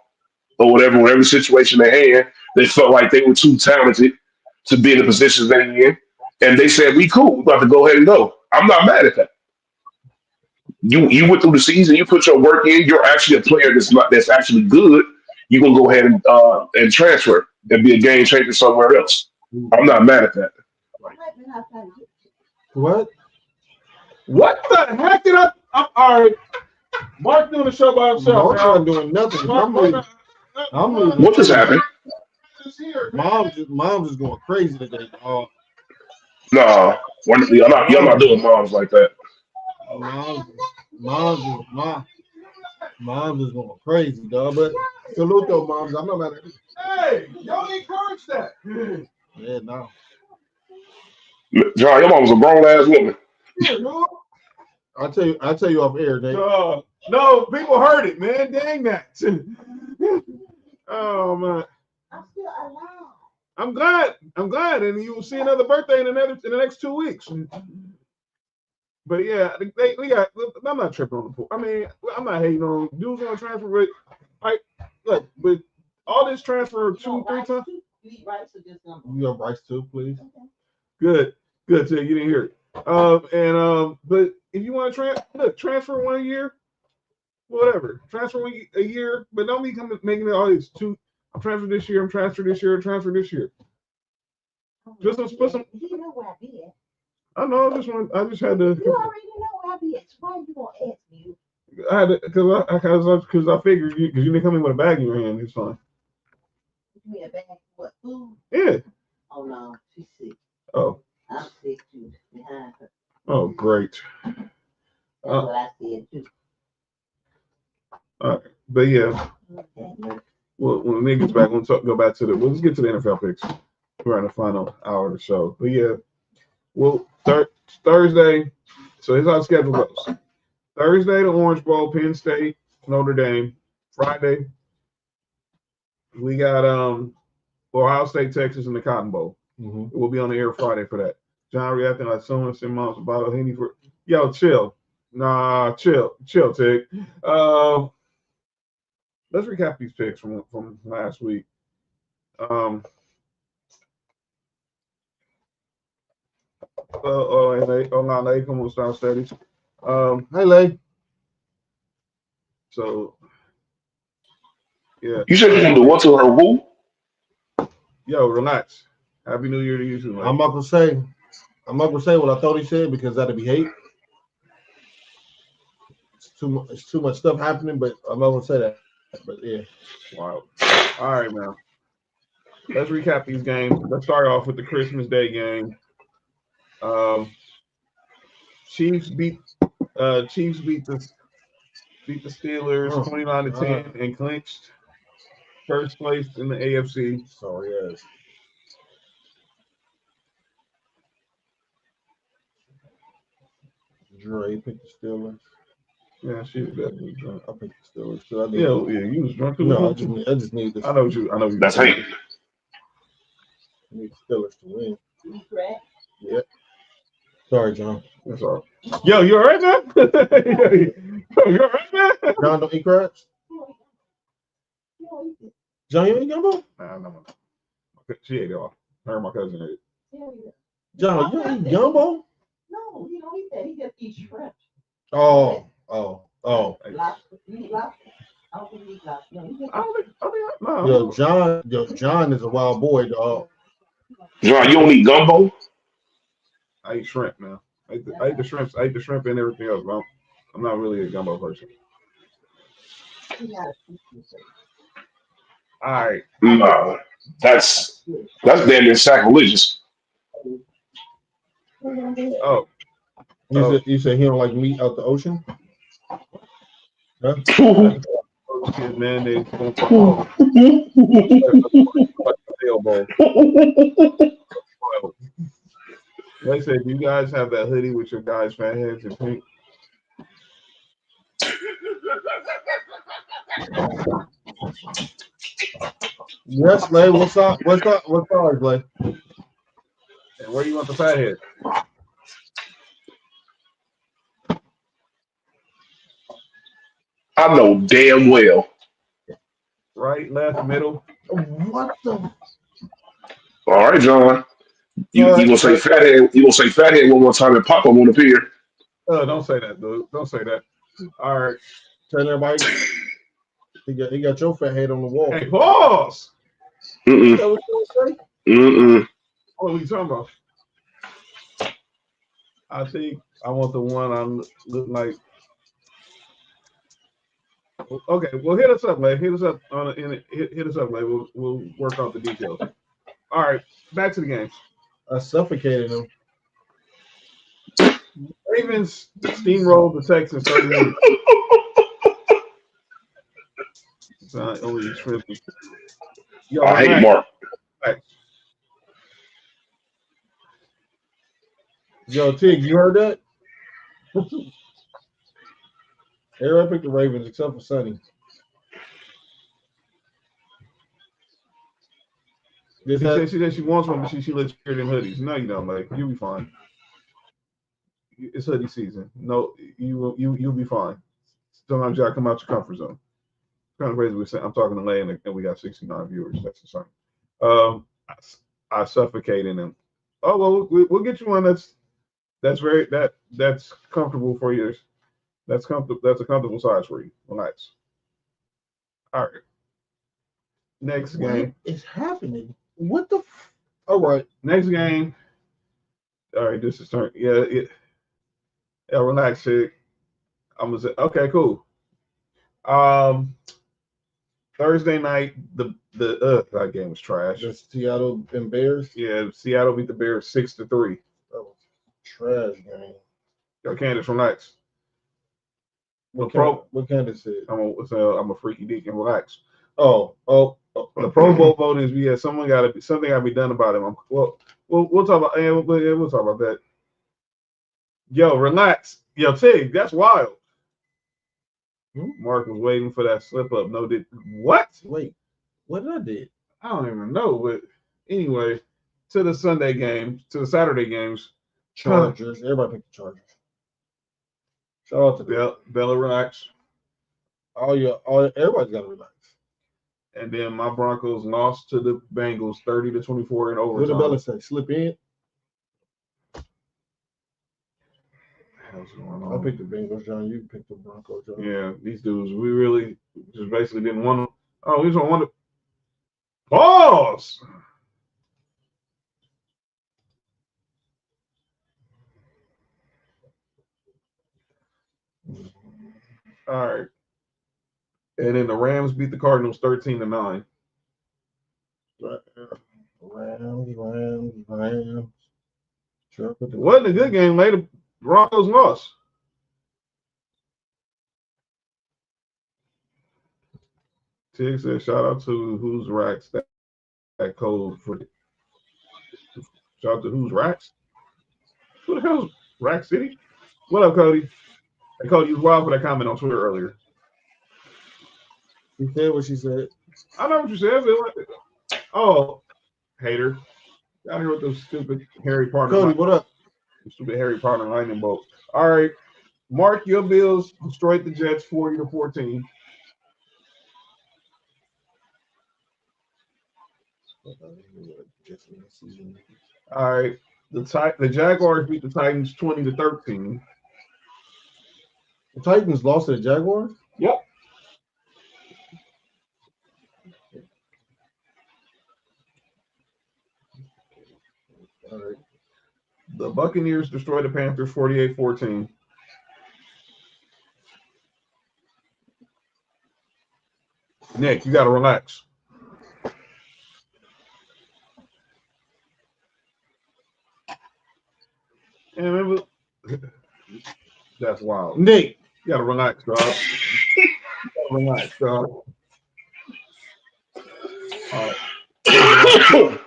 or whatever situation they had. They felt like they were too talented to be in the positions they're in, and they said, "We cool. We about to go ahead and go." I'm not mad at that. You went through the season. You put your work in. You're actually a player that's actually good. You're gonna go ahead and transfer and be a game changer somewhere else. I'm not mad at that. What? What the heck did I'm all right. Mark doing the show by himself. Mark's not doing nothing. I'm leaving. What just happened? Mom's just going crazy today. No, y'all not doing moms like that. Mom's is going crazy, dog. But salute though, moms. I'm not mad at you. Hey, y'all encourage that. Yeah, no. John, your mom was a grown ass woman. Yeah, I'll tell you off air, Dave. No, people heard it, man. Dang that. Oh man. I'm still alive. I'm glad, and you will see another birthday in the next 2 weeks. But yeah, we got. I'm not tripping on the pool. I mean, I'm not hating on dudes on transfer, but like, look, with all this transfer 2-3 times. You eat rice or just gumbo? You got rice too, please. Good. So you didn't hear it. But if you want to transfer 1 year, whatever. Transfer a year, but don't be making it all these two. I'm transferred this year. I'm transferred this year. I'm transferred this year. Just put some. You know where I be at. I know. I just had to. You already know where I be at. So why you gonna ask me? I had to because I figured because you didn't come in with a bag in your hand. It's fine. You mean a bag of what, food? Yeah. Oh no, she's sick. Oh. I'm sick too. Behind her. Oh, great. That's what I said too. All right, but yeah. Well, when the niggas back, go back to let's get to the NFL picks. We're in the final hour of the show. But yeah, well, Thursday, so here's how the schedule goes. Thursday, the Orange Bowl, Penn State, Notre Dame. Friday, we got Ohio State, Texas, and the Cotton Bowl. Mm-hmm. We'll be on the air Friday for that. John reacting like someone sent mom's a bottle of Henny for. Yo, chill. Nah, chill, Tig. Let's recap these picks from last week. Hey, Lay, come on, start steady. Hey, Lay. So, yeah. You said you can do what to her? Who? Yo, relax. Happy New Year to you too, man. I'm not gonna say what I thought he said because that'd be hate. It's too much stuff happening, but I'm not gonna say that. But yeah. Wow. All right, man. Let's recap these games. Let's start off with the Christmas Day game. Chiefs beat the Steelers 29-10 and clinched first place in the AFC. Sorry, yes. Dre picked the Steelers. Yeah, she was definitely drunk. I picked the Steelers. So yeah, you was drunk too. No, I just need this. I know you. That's hate. I need the Steelers to win. You correct? Yeah. Sorry, John. That's all. Yo, you all right, man? You all right, man? John, don't eat crabs? John, you ain't gumbo? Nah, no. She ate it all. Her and my cousin ate it. John, you ain't gumbo? No, he don't eat that. He just eats shrimp. Oh. Oh, Lobster. You eat lobster? I don't think you eat lobster. No, you No. John is a wild boy, dog. John, you don't eat gumbo? I eat shrimp now. I eat the shrimps. I eat the shrimp and everything else. But I'm not really a gumbo person. not. All right. No, that's damn near sacrilegious. Oh, You said he don't like meat out the ocean? Huh? those kids, man, they going for all like the elbow. Like I said, do you guys have that hoodie with your guys' fat heads in pink? Yes, Lay. What's up? What's ours, Lay? And where do you want the fat head? I know damn well. Right, left, middle. What the? All right, John. You gonna say fathead? You gonna say fathead one more time and Papa won't appear? Don't say that, dude. Don't say that. All right. Tell everybody he got your fat head on the wall. Hey, pause. Mm-mm. What you say? Mm-mm. What are you talking about? I think I want the one I look like. Okay, well, hit us up, man. Hit us up hit us up, man. We'll work out the details. All right, back to the games. I suffocated him. Ravens steamrolled the Texans 31. Only tripping. Yo, I hate Mark. Relax. Yo, Tig, you heard that? Everybody picked the Ravens except for Sonny. She said she wants one, but she lets you hear them hoodies. No, you don't, like you'll be fine. It's hoodie season. No, you'll be fine. Sometimes you gotta come out your comfort zone. It's kind of crazy. I'm talking to Lay and we got 69 viewers. That's the same. I suffocate in them. Oh well, we'll get you one that's comfortable for you. That's comfortable. That's a comfortable size for you. Relax. All right. Next game. What is happening? What the? All right. Next game. All right. This is turn. Yeah. Relax, chick. I'm gonna say. Okay. Cool. Thursday night. That game was trash. The Seattle and Bears. Yeah. Seattle beat the Bears 6-3. That was trash game. Yo, Candace, relax. What kind of said? I'm a freaky deacon. Relax. Oh. The Pro Bowl votings. Yeah, something got to be done about him. We'll talk about. Yeah, we'll talk about that. Yo, relax. Yo, Tig, that's wild. Mark was waiting for that slip up. No, what? Wait, what did I do? I don't even know. But anyway, to the Saturday games. Chargers. Everybody picked the Chargers. Shout out to Bella, relax. Everybody's got to relax. And then my Broncos lost to the Bengals 30-24 in overtime. What did Bella say? Slip in? What's going on? I picked the Bengals, John. You picked the Broncos, John. Yeah, these dudes, we really just basically didn't want to. Oh, we just don't want to. Pause! All right. And then the Rams beat the Cardinals 13-9. Rams. Sure, It wasn't a good game. Later, Broncos lost. Tig said, shout out to Who's Racks. That code for it. Shout out to Who's Racks. Who the hell's Rack City? What up, Cody? Hey, Cody, you was wild for that comment on Twitter earlier. She said what she said. I know what you said. Oh, hater. Out here with those stupid Harry Potter. Cody, what up? Stupid Harry Potter lightning bolt. All right. Mark, your Bills destroyed the Jets 40-14. All right. The Jaguars beat the Titans 20-13. The Titans lost to the Jaguars? Yep. All right. The Buccaneers destroyed the Panthers 48-14. Nick, you got to relax. And remember, that's wild. Nick. You got to relax, dog. Relax, dog. All right. Too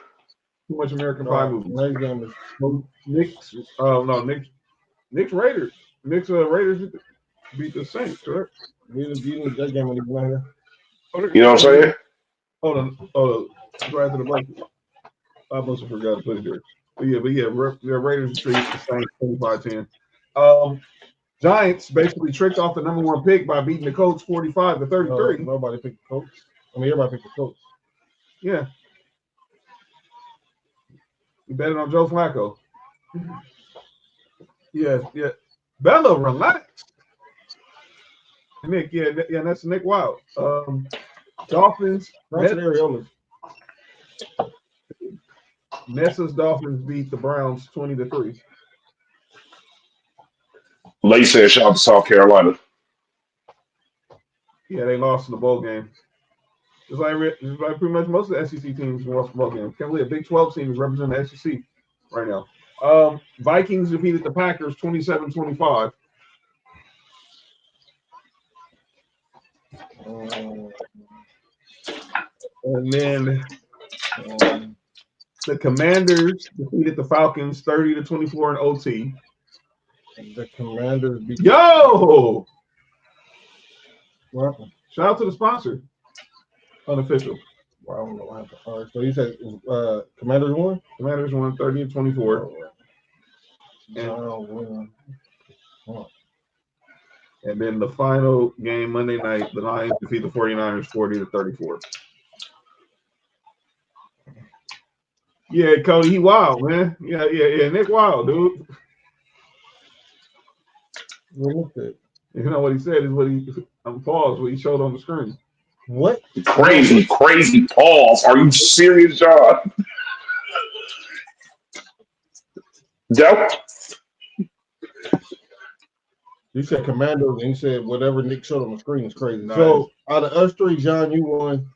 much American Pie movies. Next game is Knicks. No, Knicks Raiders. Knicks Raiders beat the Saints, correct? That game when right here. You know what I'm saying? Hold on. Right after the break. I must have forgot to put it there. But yeah, Raiders treat the Saints 25-10. Giants basically tricked off the number 1 pick by beating the Colts 45-33. Nobody picked the Colts. I mean, everybody picked the Colts. Yeah. You betted on Joe Flacco. Yeah. Bella, relax. Nick, yeah, that's Nick Wild. Dolphins. Nessa's Dolphins beat the Browns 20-3. Lay said, shout out to South Carolina. Yeah, they lost in the bowl game. It's like pretty much most of the SEC teams lost the bowl game. Can't believe a Big 12 team is representing the SEC right now. Vikings defeated the Packers 27-25. And then the Commanders defeated the Falcons 30-24 in OT. The Commanders beat. Yo! What happened? Shout out to the sponsor. Unofficial. Well, I don't know what happened. All right, so you said Commanders won? Commanders won 30-24. And then the final game Monday night, the Lions defeat the 49ers 40-34. Yeah, Cody, he wild, man. Yeah. Nick Wild, dude. You know what he said is what he paused what he showed on the screen. What? Crazy pause. Are you serious, John? Joe? You said Commandos and you said whatever Nick showed on the screen is crazy. Nice. So out of us three, John, you won.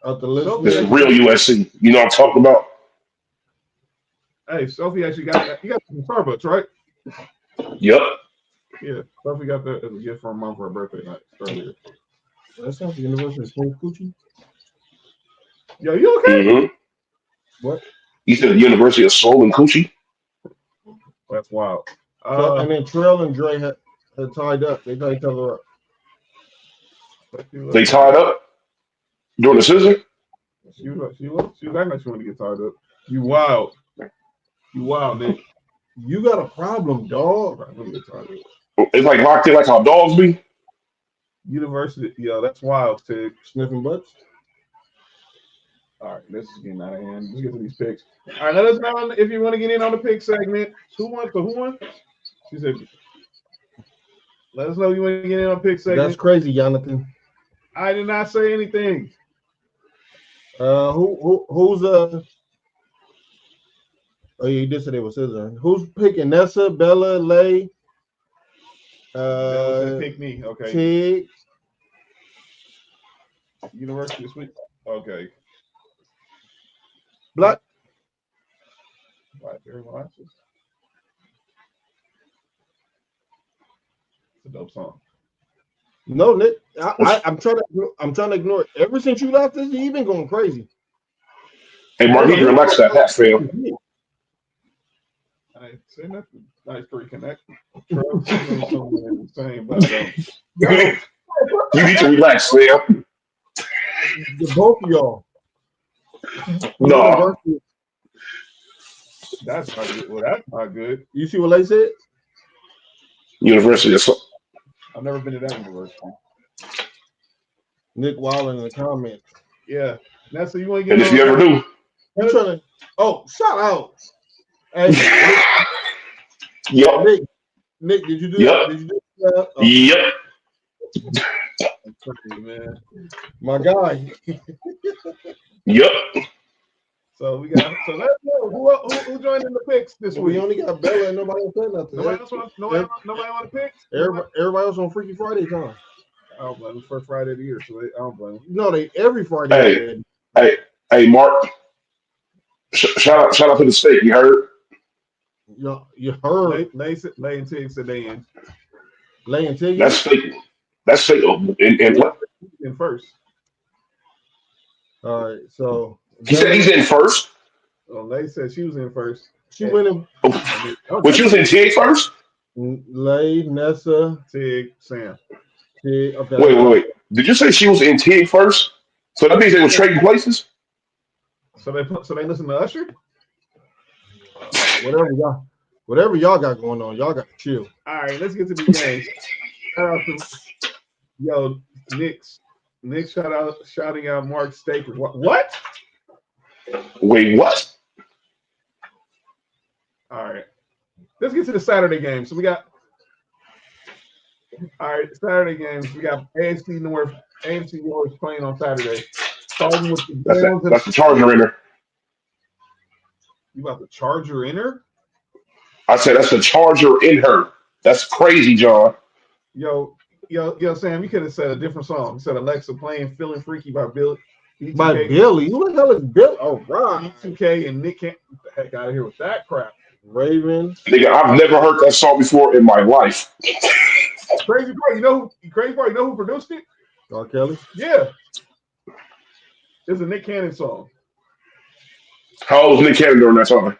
Out the list. This is real USC. You know what I'm talking about? Hey, Sophie actually got some Starbucks, right? Yep. Yeah, Sophie got that as a gift from her mom for her birthday night earlier. That sounds the University of Swing Coochie. Yo, you okay? Mm-hmm. What? You said the University of Soul and Coochie? That's wild. And then Trell and Dre had tied up. They tied each other up. They tied up during the season? She was acting like she wanted to get tied up. You wild, Nick. You got a problem, dog. It's like locked in like how dogs be? University, that's wild, Tig. Sniffing butts. All right, this is getting out of hand. Let's get to these picks. All right, let us know if you want to get in on the pick segment. Who won? She said, let us know if you want to get in on the pick segment. That's crazy, Jonathan. I did not say anything. Who's Oh, yeah, you did say they were scissors. Who's picking Nessa, Bella, Lay? Pick me. Okay. Tig. University this week. Okay. Blackberry Molasses. It's a dope song. No, Nick. I'm trying to ignore it. Ever since you left this, you've been going crazy. Hey, Mark, you relax that hat, fam. I ain't say nothing. Nice to reconnect. Same, but You need to relax, fam. The both of y'all. No. That's not good. Well, that's not good. You see what they said? University of Soul. I've never been to that university. Nick Wilder in the comments. Yeah. That's so you want to get. And if you ever do. I'm trying to. Oh, shout out. Hey, Yep. Nick, did you do Yep. that? Did you do that? Oh, Yep. man. my guy. Yep. So we got. So let's know who joined in the picks this We week. only got Bella and nobody else said nothing. Nobody want to pick. Everybody else on Freaky Friday time. I don't blame them. First Friday of the year, so I don't blame them. No, they every Friday. Hey, Mark. Shout out to the state. You heard? You heard Lay and Tig said they in. Lay and Tig. That's state. That's state. And what? In first. All right, so He said he's in first. Oh, Lay said she was in first. She went in. But you was in Tig first? Lay, Nessa, Tig, Sam. Tig. Okay. Wait. Did you say she was in Tig first? So that means they were trading places? So they listen to Usher? Whatever y'all got going on, y'all got to chill. All right, let's get to the game. Shout out to Nick shouting out Mark Staker. What? Wait, what? All right. Let's get to the Saturday game. So we got Saturday games. We got AFC North playing on Saturday. Starting with the That's the Charger inner. You about the Charger inner? I said that's the Charger in her. That's crazy, John. Yo, Sam, you could have said a different song. You said Alexa playing "Feeling Freaky" by Billy. By Billy? Who the hell is Billy? Oh, right. E2K and Nick can't get the heck out of here with that crap. Raven. Nigga, I've never heard that song before in my life. Crazy part. You know who produced it? R. Kelly. Yeah. It's a Nick Cannon song. How old was Nick Cannon during that song?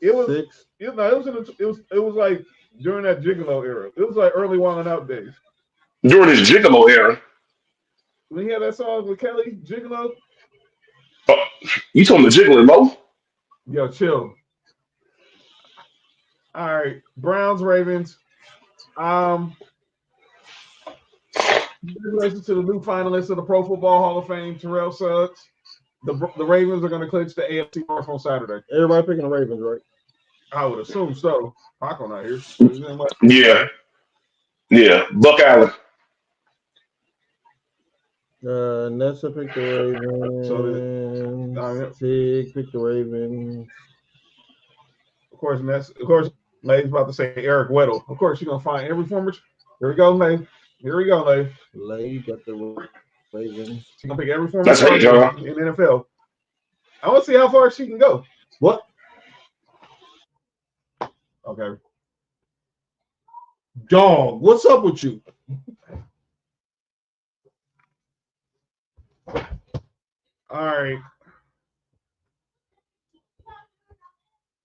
It was 6. it was like during that Gigolo era. It was like early Wild 'N Out days. During his Gigolo era. When he had that song with Kelly, Gigolo. Oh, you told him the Jiggling Low? Yo, chill. All right, Browns, Ravens. Congratulations to the new finalist of the Pro Football Hall of Fame, Terrell Suggs. The Ravens are going to clinch the AFC North on Saturday. Everybody picking the Ravens, right? I would assume so. Paco not here. Yeah. Buck Allen. Nessa picked the Ravens. Tig picked the Ravens. Of course, Lay's about to say Eric Weddle. Of course, you're gonna find every former. Here we go, Lay. Lay got the Ravens. She's gonna pick every former That's right, John. in the NFL. I want to see how far she can go. What? Okay. Dog, what's up with you? All right.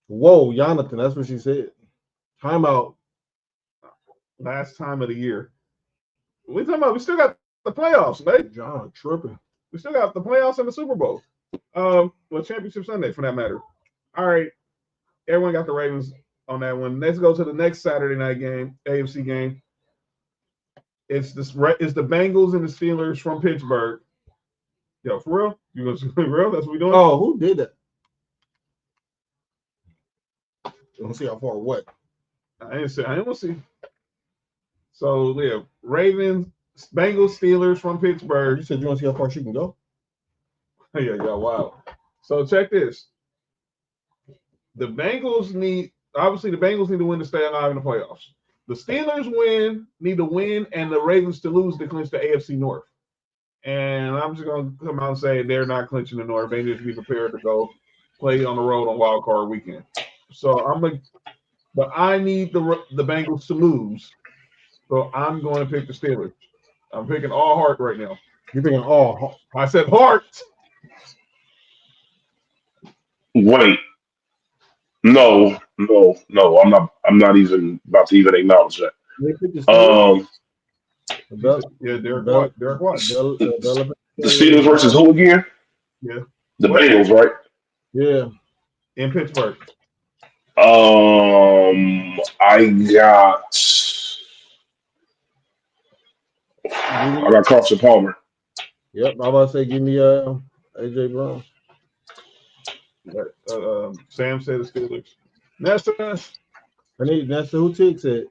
Whoa, Jonathan, that's what she said. Timeout. Last time of the year. What are we talking about? We still got the playoffs, right? John tripping. We still got the playoffs and the Super Bowl. Well, Championship Sunday for that matter. All right. Everyone got the Ravens on that one. Let's go to the next Saturday night game, AFC game. It's the Bengals and the Steelers from Pittsburgh. Yo, for real? You gonna for real? That's what we doing? Oh, who did that? Let's see how far what. I didn't see. So yeah, Ravens, Bengals, Steelers from Pittsburgh. You said you want to see how far she can go? Yeah, wow. So check this. The Bengals need to win to stay alive in the playoffs. The Steelers need to win, and the Ravens to lose to clinch the AFC North. And I'm just gonna come out and say they're not clinching the North. They need to be prepared to go play on the road on Wild Card Weekend. So but I need the Bengals to lose. So I'm going to pick the Steelers. I'm picking all heart right now. You're picking all heart. I said heart. Wait. No. I'm not even about to even acknowledge that. Derek Watt. The Steelers versus who again? Yeah. The Bengals, right? Yeah. In Pittsburgh. I got Carson Palmer. Yep, I'm about to say give me AJ Brown. Sam said the Steelers. Nessa. I need that's who Tig said.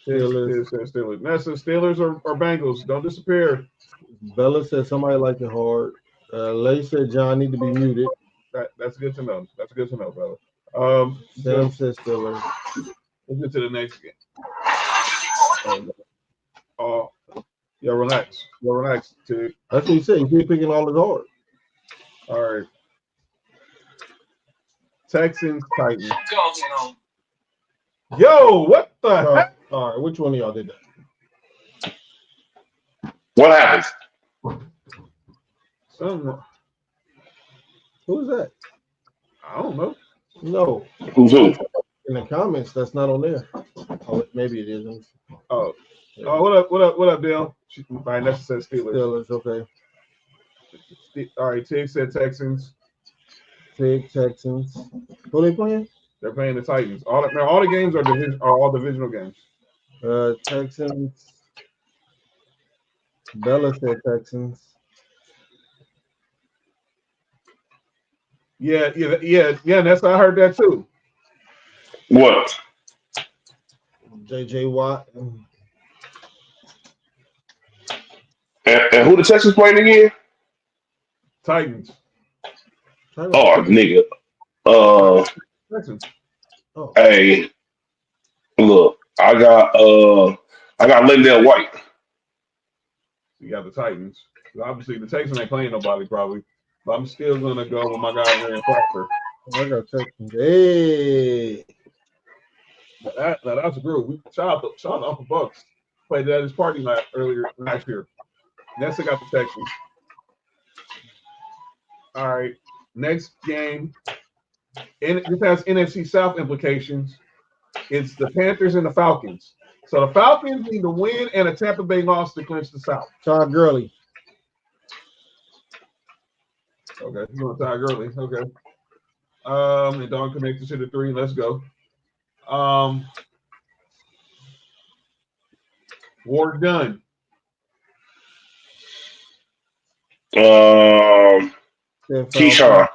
Steelers. Steelers. Nessa, Steelers or Bengals. Don't disappear. Bella said somebody liked it hard. Lay said John need to be muted. That's good to know. That's good to know, brother. Sam said Steelers. Let's get to the next game. Yeah, relax. Yeah, relax, Tig. That's what he said. He's picking all his hard. All right. Texans, Titans. Yo, what the heck? All right, which one of y'all did that? What happened? Who's that? I don't know. No. Who's who? In the comments, that's not on there. Oh, maybe it isn't. Oh, what up, Dale? Fine, that says Steelers. Steelers, okay. All right, Tig said Texans. Tig, Texans. Who they playing? They're playing the Titans. All the games are all divisional games. Texans. Bella said Texans. Yeah. That's I heard that too. What? JJ Watt. And who the Texans playing again? Titans. Oh, nigga. Texans. Oh. Hey, look, I got Lindell White. You got the Titans. Obviously, the Texans ain't playing nobody probably, but I'm still gonna go with my guy Ryan Crawford. I got Texans. Hey. That's a groove. Shout out to Uncle Bucks. Played at his party night earlier last year. Next, I got the Texans. All right, next game. And this has NFC South implications. It's the Panthers and the Falcons. So the Falcons need to win and a Tampa Bay loss to clinch the South. Todd Gurley. Okay, you want Todd Gurley? Okay. And Don connected to the 3. Let's go. Ward Gunn. Keyshawn.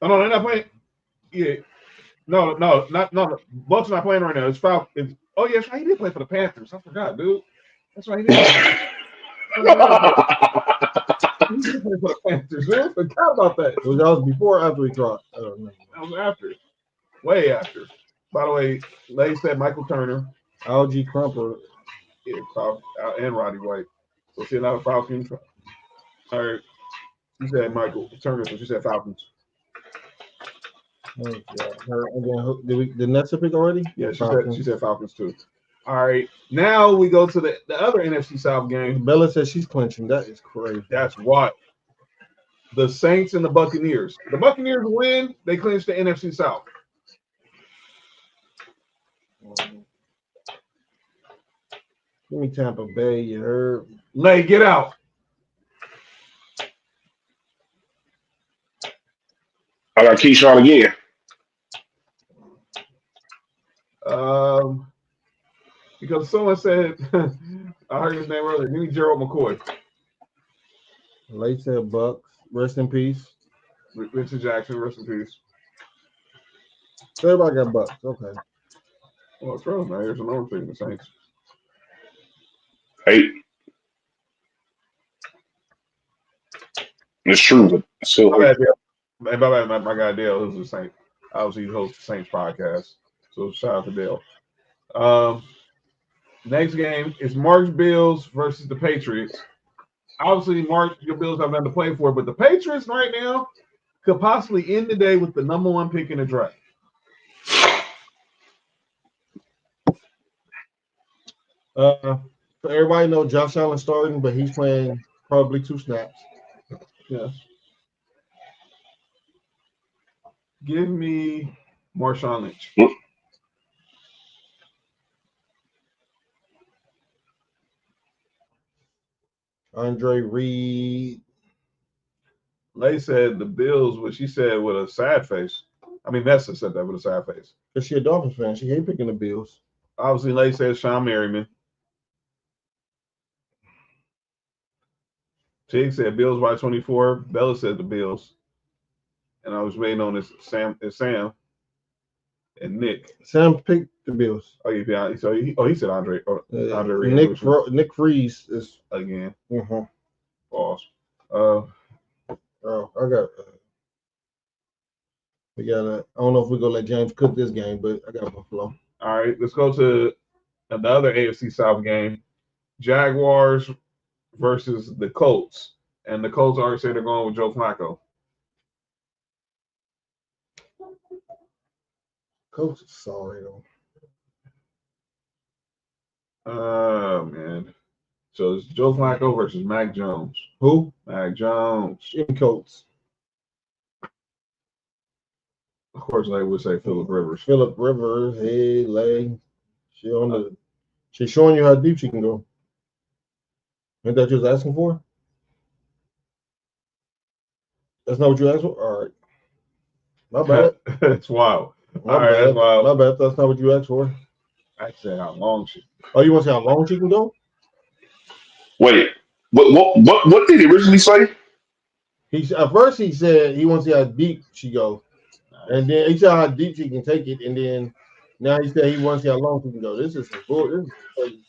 Oh no, they're not playing. Yeah. No. Bucks not playing right now. It's Falcons. Oh yes, right. He did play for the Panthers. I forgot, dude. That's right. He did. He did play for the Panthers. Dude. I forgot about that. Was that before or after he dropped? I don't know. That was after. Way after. By the way, Lay said Michael Turner. Algie Crumper. Yeah, and Roddy White. So she not a Falcons. All right. She said Michael Turner, so she said Falcons. Oh, yeah. Did the Nets pick already? Yeah, she said Falcons too. All right. Now we go to the other NFC South game. Bella says she's clinching. That is crazy. That's what. The Saints and the Buccaneers. The Buccaneers win, they clinch the NFC South. Give me Tampa Bay. You heard? Lay, get out. I got Keyshawn again. Because someone said, I heard his name earlier. Give me Gerald McCoy. Late said Bucks. Rest in peace. Richard Jackson, rest in peace. So everybody got Bucks. Okay. Well, it's true, man. Here's another thing, the Saints. 8. It's true, but still. My guy Dale, who's the Saint. Obviously, he hosts the Saints podcast. So shout out to Dale. Next game is Mark's Bills versus the Patriots. Obviously, Mark, your Bills have nothing to play for, but the Patriots right now could possibly end the day with the number 1 pick in the draft. So everybody know Josh Allen starting, but he's playing probably 2 snaps. Yeah. Give me Marshawn Lynch. Andre Reed. Lay said the Bills, what she said with a sad face. I mean, Nessa said that with a sad face. Because she a Dolphins fan. She hate picking the Bills. Obviously, Lay said Sean Merriman. Tig said Bills by 24. Bella said the Bills. And I was waiting on this Sam. and Nick. Sam picked the Bills. Oh, yeah. So he said Andre. Andre Reed. Nick Freeze is again. Uh-huh. Pause. Oh, I got. We got. I don't know if we're gonna let James cook this game, but I got Buffalo. All right, let's go to the other AFC South game: Jaguars versus the Colts, and the Colts already say they're going with Joe Flacco. Colts is sorry though. Oh man. So it's Joe Flacco versus Mac Jones. Who? Mac Jones. In Colts. Of course, they would say Phillip Rivers. Phillip Rivers, hey, Lay. She's showing you how deep she can go. Ain't that what you was asking for? That's not what you asked for? All right. My bad. That's wild. My bad. That's wild. My bad. That's not what you asked for. I said how long she. Oh, you want to see how long she can go? Wait. What did he originally say? At first he said he wants to see how deep she goes. And then he saw how deep she can take it, and then now he said he wants to see how long she can go. This is some bull. This is crazy.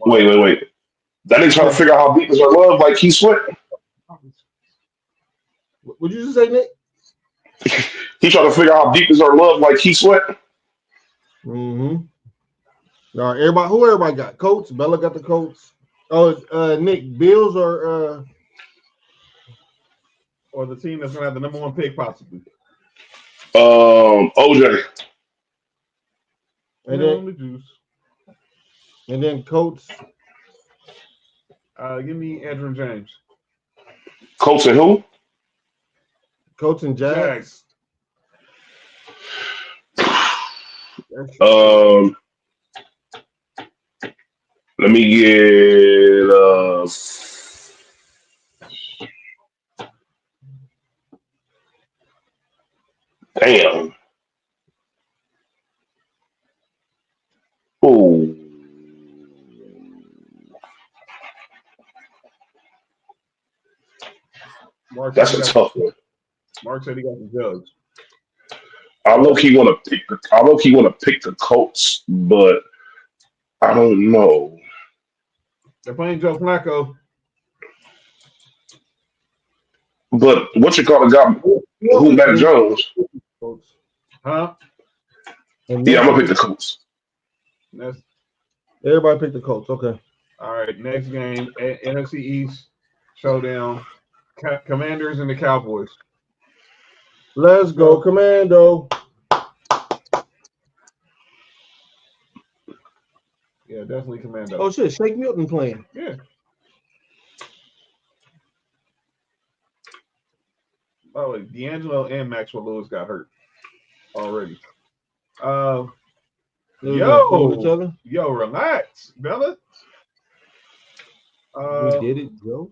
Wait. That nigga trying to figure out how deep is her love, like he sweat. Would you just say, Nick? He trying to figure out how deep is her love, like he sweat. All right, everybody. Who everybody got? Colts. Bella got the Colts. Oh, Nick, Bills or the team that's gonna have the number one pick possibly. OJ. And then Colts. Give me Edgerrin James. Colts and who? Colts and Jags. Let me get damn. Oh. That's a tough one. Mark said he got the Jugs. I low key want to pick the Colts, but I don't know. They're playing Joe Flacco. But what you call a guy who Mac Jones? Huh? Yeah, I'm gonna pick the Colts. Everybody pick the Colts. Okay. All right. Next game, NFC East showdown. Commanders and the Cowboys. Let's go, Commando. Yeah, definitely Commando. Oh shit, Shake Milton playing. Yeah. Oh, D'Angelo and Maxwell Lewis got hurt already. Yo, relax, Bella. We did it, Joe.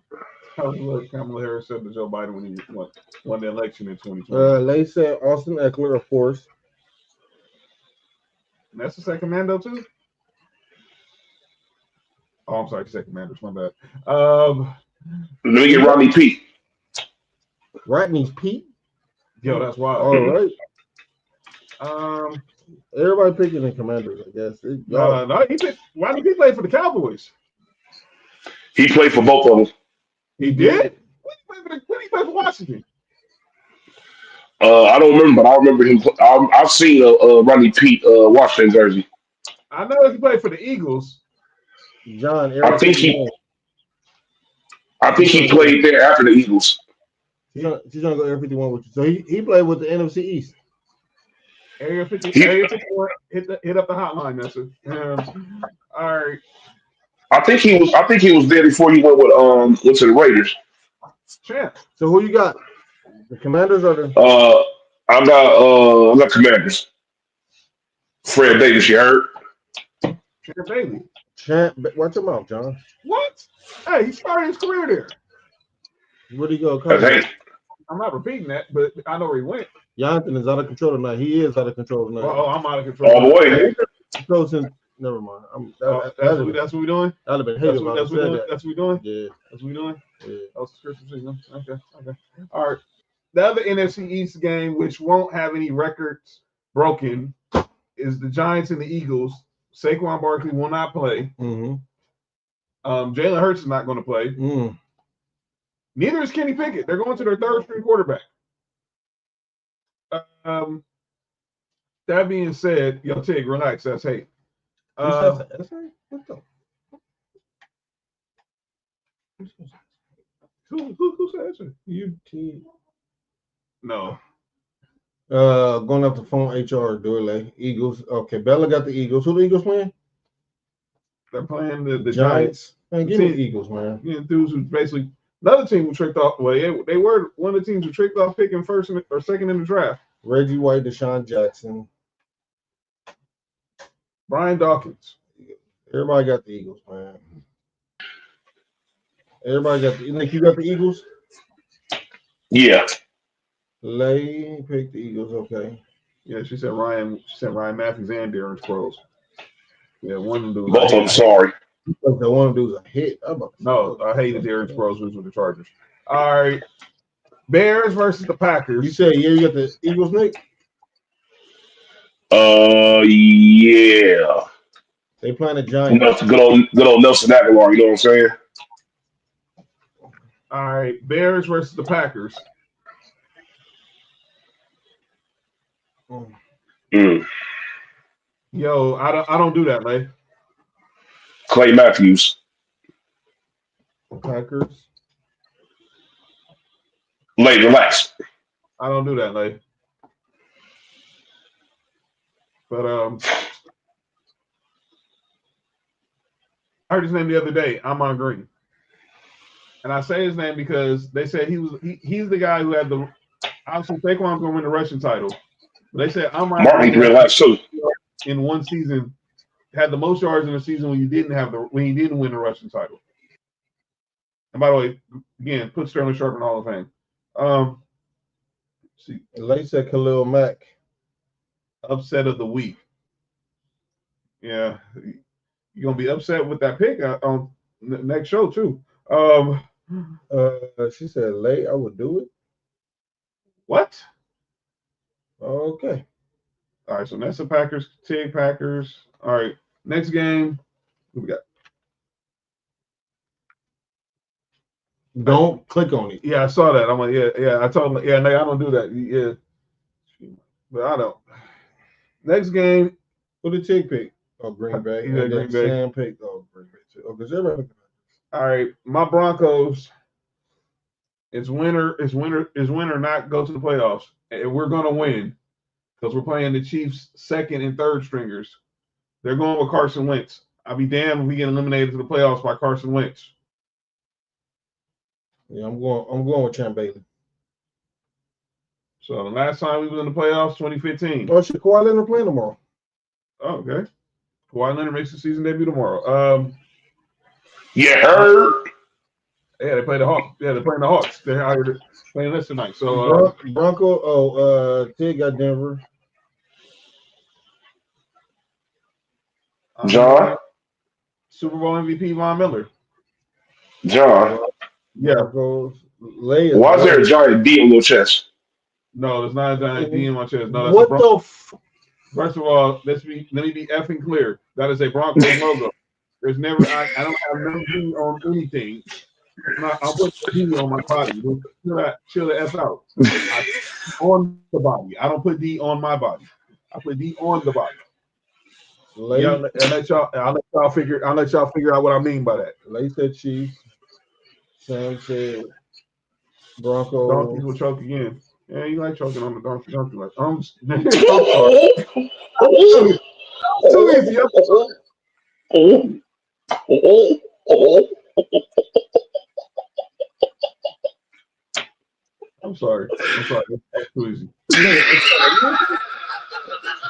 Kamala Harris said to Joe Biden when he won the election in 2020. They said Austin Eckler, of course. And that's the second Commando too. Oh, I'm sorry, second Commanders. My bad. Let me get Rodney Pete. Rodney's Pete. Yo, that's wild. All right. Everybody picking the Commanders, I guess. No, Rodney Pete played for the Cowboys. He played for both of them. He did? When did he play for Washington? I don't remember, but I remember him. I've seen Rodney Pete Washington jersey. I know he played for the Eagles. John, I think he played there after the Eagles. She's gonna go Area 51 with you. So he played with the NFC East. Area 51 hit up the hotline, Nessa. All right. I think he was there before he went to the Raiders. Champ. So who you got? The Commanders or the? I got Commanders. Fred Davis, you heard? Champ Bailey. Watch your mouth, John. What? Hey, he started his career there. Where'd he go? I'm not repeating that, but I know where he went. Jonathan is out of control tonight. He is out of control tonight. Oh, I'm out of control. All the way. Never mind. That's what we're doing? I'd have been hating That's what we're doing? Yeah. That's what we're doing? Yeah. Oh, subscription season. Okay. All right. The other NFC East game, which won't have any records broken, is the Giants and the Eagles. Saquon Barkley will not play. Mm-hmm. Jalen Hurts is not going to play. Mm. Neither is Kenny Pickett. They're going to their third string quarterback. That being said, yo, Tig, relax. That's hate. What the? Who said that? UT. No. Going up the phone, HR Doyle. Eagles. Okay, Bella got the Eagles. Who the Eagles playing? They're playing the Giants. Man, give me team- the Eagles, man. Dudes who basically another team who tricked off. Well, they were one of the teams who tricked off picking first or second in the draft. Reggie White, Deshaun Jackson. Brian Dawkins. Everybody got the Eagles, man. Everybody got the. Nick, you got the Eagles? Yeah. Lay picked the Eagles. Okay. Yeah, she said Ryan Matthews and Darren Sproles. Yeah, one of them dudes. Both of them, sorry. Like the one dude's a hit. No, I hated Darren Sproles who's with the Chargers. All right. Bears versus the Packers. You said you got the Eagles, Nick? Yeah. They playing the Giants. Good old Nelson Aguilar, you know what I'm saying? All right. Bears versus the Packers. Mm. Yo, I don't do that, Lay. Clay Matthews. Packers. Lay, relax. I don't do that, Lay. But I heard his name the other day, Amon Green. And I say his name because they said he's the guy who had the obviously Saquon's gonna win the rushing title. But they said Amon Mark needs to relax too. In one season had the most yards in a season when you didn't win the rushing title. And by the way, again, put Sterling Sharp in the Hall of Fame. See, Lay said Khalil Mack. upset of the week. Yeah, you're gonna be upset with that pick on the next show too. She said Lay, I would do it. What? Okay. All right, so that's the Packers, Tig Packers. All right, next game. Who we got? Don't click on it. Yeah, I saw that. I'm like, yeah. I told him, yeah, no, I don't do that. Yeah, but I don't. Next game. Who did Tig pick? Oh, Green Bay. Yeah, And Green then Bay. Sam picked. Oh, Green Bay too. Okay, so everybody. All right, my Broncos. It's winner not go to the playoffs, and we're gonna win because we're playing the Chiefs' second and third stringers. They're going with Carson Wentz. I'll be damned if we get eliminated to the playoffs by Carson Wentz. Yeah, I'm going with Champ Bailey. So the last time we was in the playoffs, 2015. Oh, shit, Kawhi Leonard playing tomorrow. Oh, okay. Kawhi Leonard makes the season debut tomorrow. Yeah, heard. Yeah, they play the Hawks. Yeah, they're playing the Hawks. They're out here playing this tonight. So Bronco. Oh, Tig got Denver. John. Super Bowl MVP Von Miller. John. Yeah. Broncos. Lay Why is there a giant D on your chest? No, it's not a giant D in my chest. No, that's what a Bronco. the? First of all, let me be effing clear. That is a Broncos logo. There's never I don't have no D on anything. I'll put D on my body. Chill the F out. On the body. I don't put D on my body. I put D on the body. Yeah, I'll let y'all figure out what I mean by that. Lay said Chiefs. Sam said Broncos. Donkeys will choke again. Yeah, you like choking on the donkey. Like, I'm sorry. Too easy. I'm sorry. That's too easy.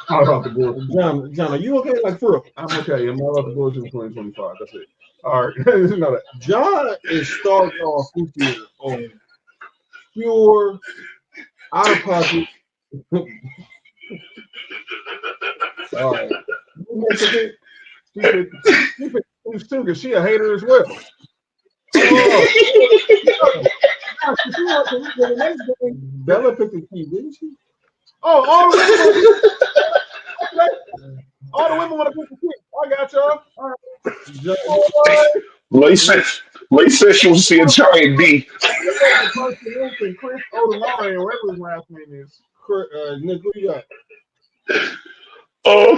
I'm about the bullshit. John, are you okay? Like for real? I'm okay. I'm not about the bullshit in 2025. That's it. All right. You know that. John is starting off this year on pure out of pocket. All right. She's too because she a hater as well. Bella picked the key, didn't she? Oh, All the women want to pick the kid. I got y'all. All Lay said she was seeing Giant D. right. Chris Odolari, whatever his last name is. Nick, who you got? Oh,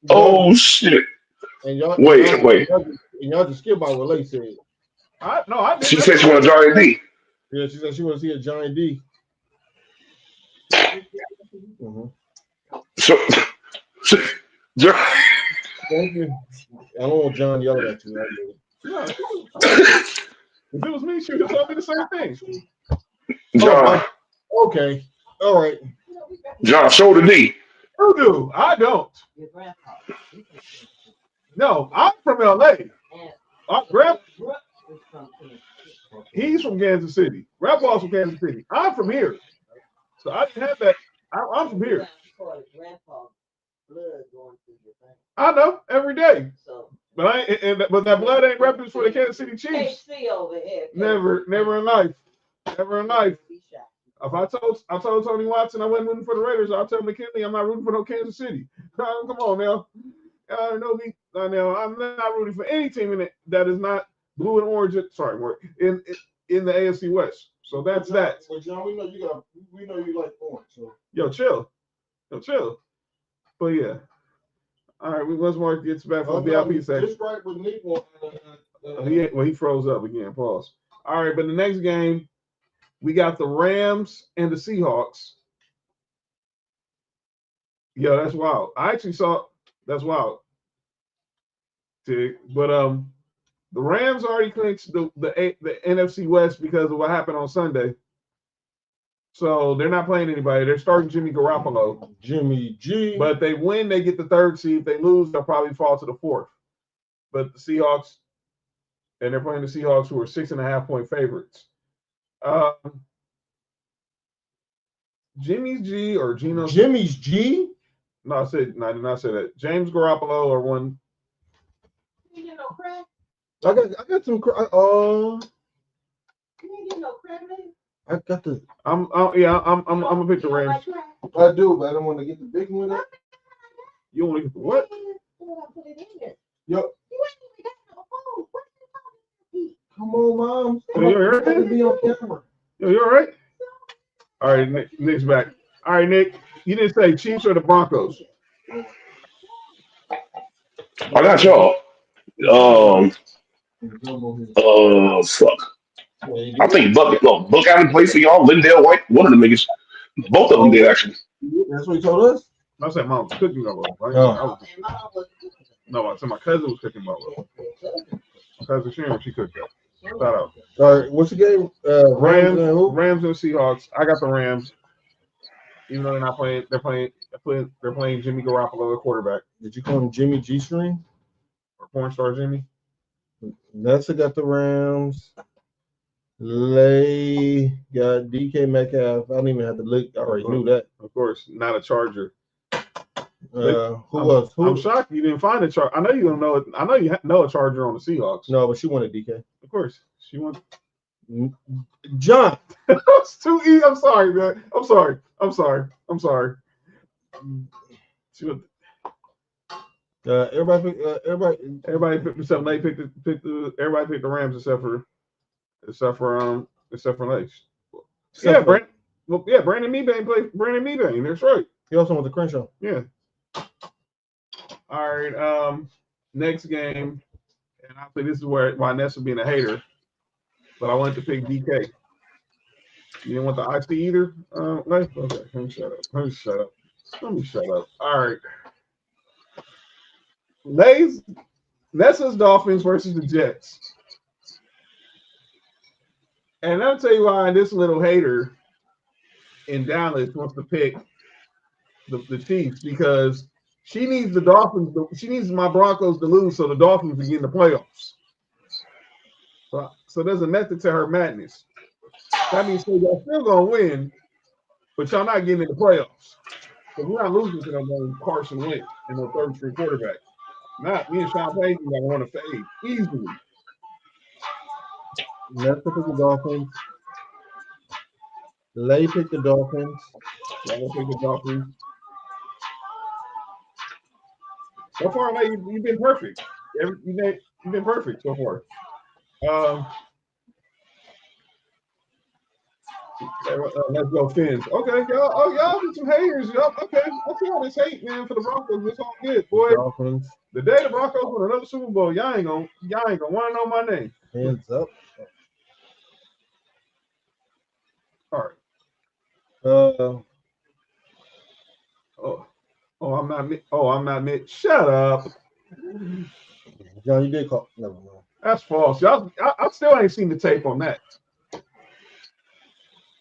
oh shit. And y'all, Wait. and y'all just skip about what Lay said. I didn't. She said she want a Giant D. Yeah, she said she want to see a Giant D. So, Thank you. I don't want John yelling at you. No, if it was me, she would have told me the same thing. John. Okay. All right. John, show the D. You do. I don't. No, I'm from LA. He's from Kansas City. Grandpa's from Kansas City. I'm from here. So I didn't have that. I'm from here. I know every day. But but that blood ain't repping for the Kansas City Chiefs. Never in life. Never in life. If I told Tony Watson I wasn't rooting for the Raiders, I'll tell McKinley I'm not rooting for no Kansas City. Come on now. No, me. Now I'm not rooting for any team that is not blue and orange. Sorry, in the AFC West. So that's that. But John, we know you like orange. So. Yo, chill. But yeah. All right, once Mark gets back from the VIP section. Just right with Nick. He froze up again. Pause. All right, but the next game, we got the Rams and the Seahawks. Yo, that's wild. I actually saw that's wild. But the Rams already clinched the NFC West because of what happened on Sunday. So they're not playing anybody. They're starting Jimmy Garoppolo. Jimmy G. But if they win, they get the third seed. If they lose, they'll probably fall to the fourth. But the Seahawks, and they're playing the Seahawks, who are 6.5-point favorites. Jimmy's G or Gino? Jimmy's G? No, I did not say that. James Garoppolo or one. You get no crack? I got some crack. You ain't get no crack, man? I got the. I'm gonna pick the Rams. I do, but I don't want to get the big one. You want to get the what? Yo. Come on, Mom. Yo, be on camera. Yo, you all right? All right, Nick's back. All right, Nick. You didn't say Chiefs or the Broncos. I got y'all. Fuck. I think Buck Allen played for y'all. Lindell White, one of the niggas. Both of them did actually. That's what he told us. I said mom was cooking over. No, I said my cousin was cooking over. My cousin Sharon, she cooked that. Shout out. All right, what's the game? Rams and Seahawks. I got the Rams. Even though they're not playing, they're playing Jimmy Garoppolo, the quarterback. Did you call him Jimmy G String? Or porn star Jimmy? Nessa got the Rams. Lay got DK Metcalf. I don't even have to look. I already knew that. Of course, not a Charger. Who else? I'm shocked you didn't find a Charger. I know you don't know it. I know you know a Charger on the Seahawks. No, but she wanted DK. Of course, she wanted. John. It's too easy. I'm sorry, man. I'm sorry. She was. Everybody picked except Lay picked everybody picked the Rams except for Lace. Yeah, Brandon Meebane played Brandon Meebane. That's right. He also went to Crenshaw. Yeah. All right. Next game, and obviously this is why Nessa being a hater, but I wanted to pick DK. You didn't want the IC either? Lay? Okay, let me shut up. All right. Nessa's Dolphins versus the Jets. And I'll tell you why this little hater in Dallas wants to pick the Chiefs, because she needs the Dolphins. She needs my Broncos to lose so the Dolphins can get in the playoffs. So there's a method to her madness. That means y'all still gonna win, but y'all not getting in the playoffs. So we're not losing to them Carson Wentz and the third string quarterback. Not me and Sean Payton gonna want to fade easily. Nessa picked the Dolphins. Lay picked the Dolphins. I'm gonna pick the Dolphins. So far, man, you've been perfect. You've been perfect so far. Let's go Fins. Okay, y'all be some haters. Y'all, okay, let's see all this hate, man, for the Broncos. It's all good, boy. Dolphins. The day the Broncos win another Super Bowl, y'all ain't gonna want to know my name. Hands up. All right. I'm not Mitch. Shut up. John, you did call. Never mind. That's false. I still ain't seen the tape on that.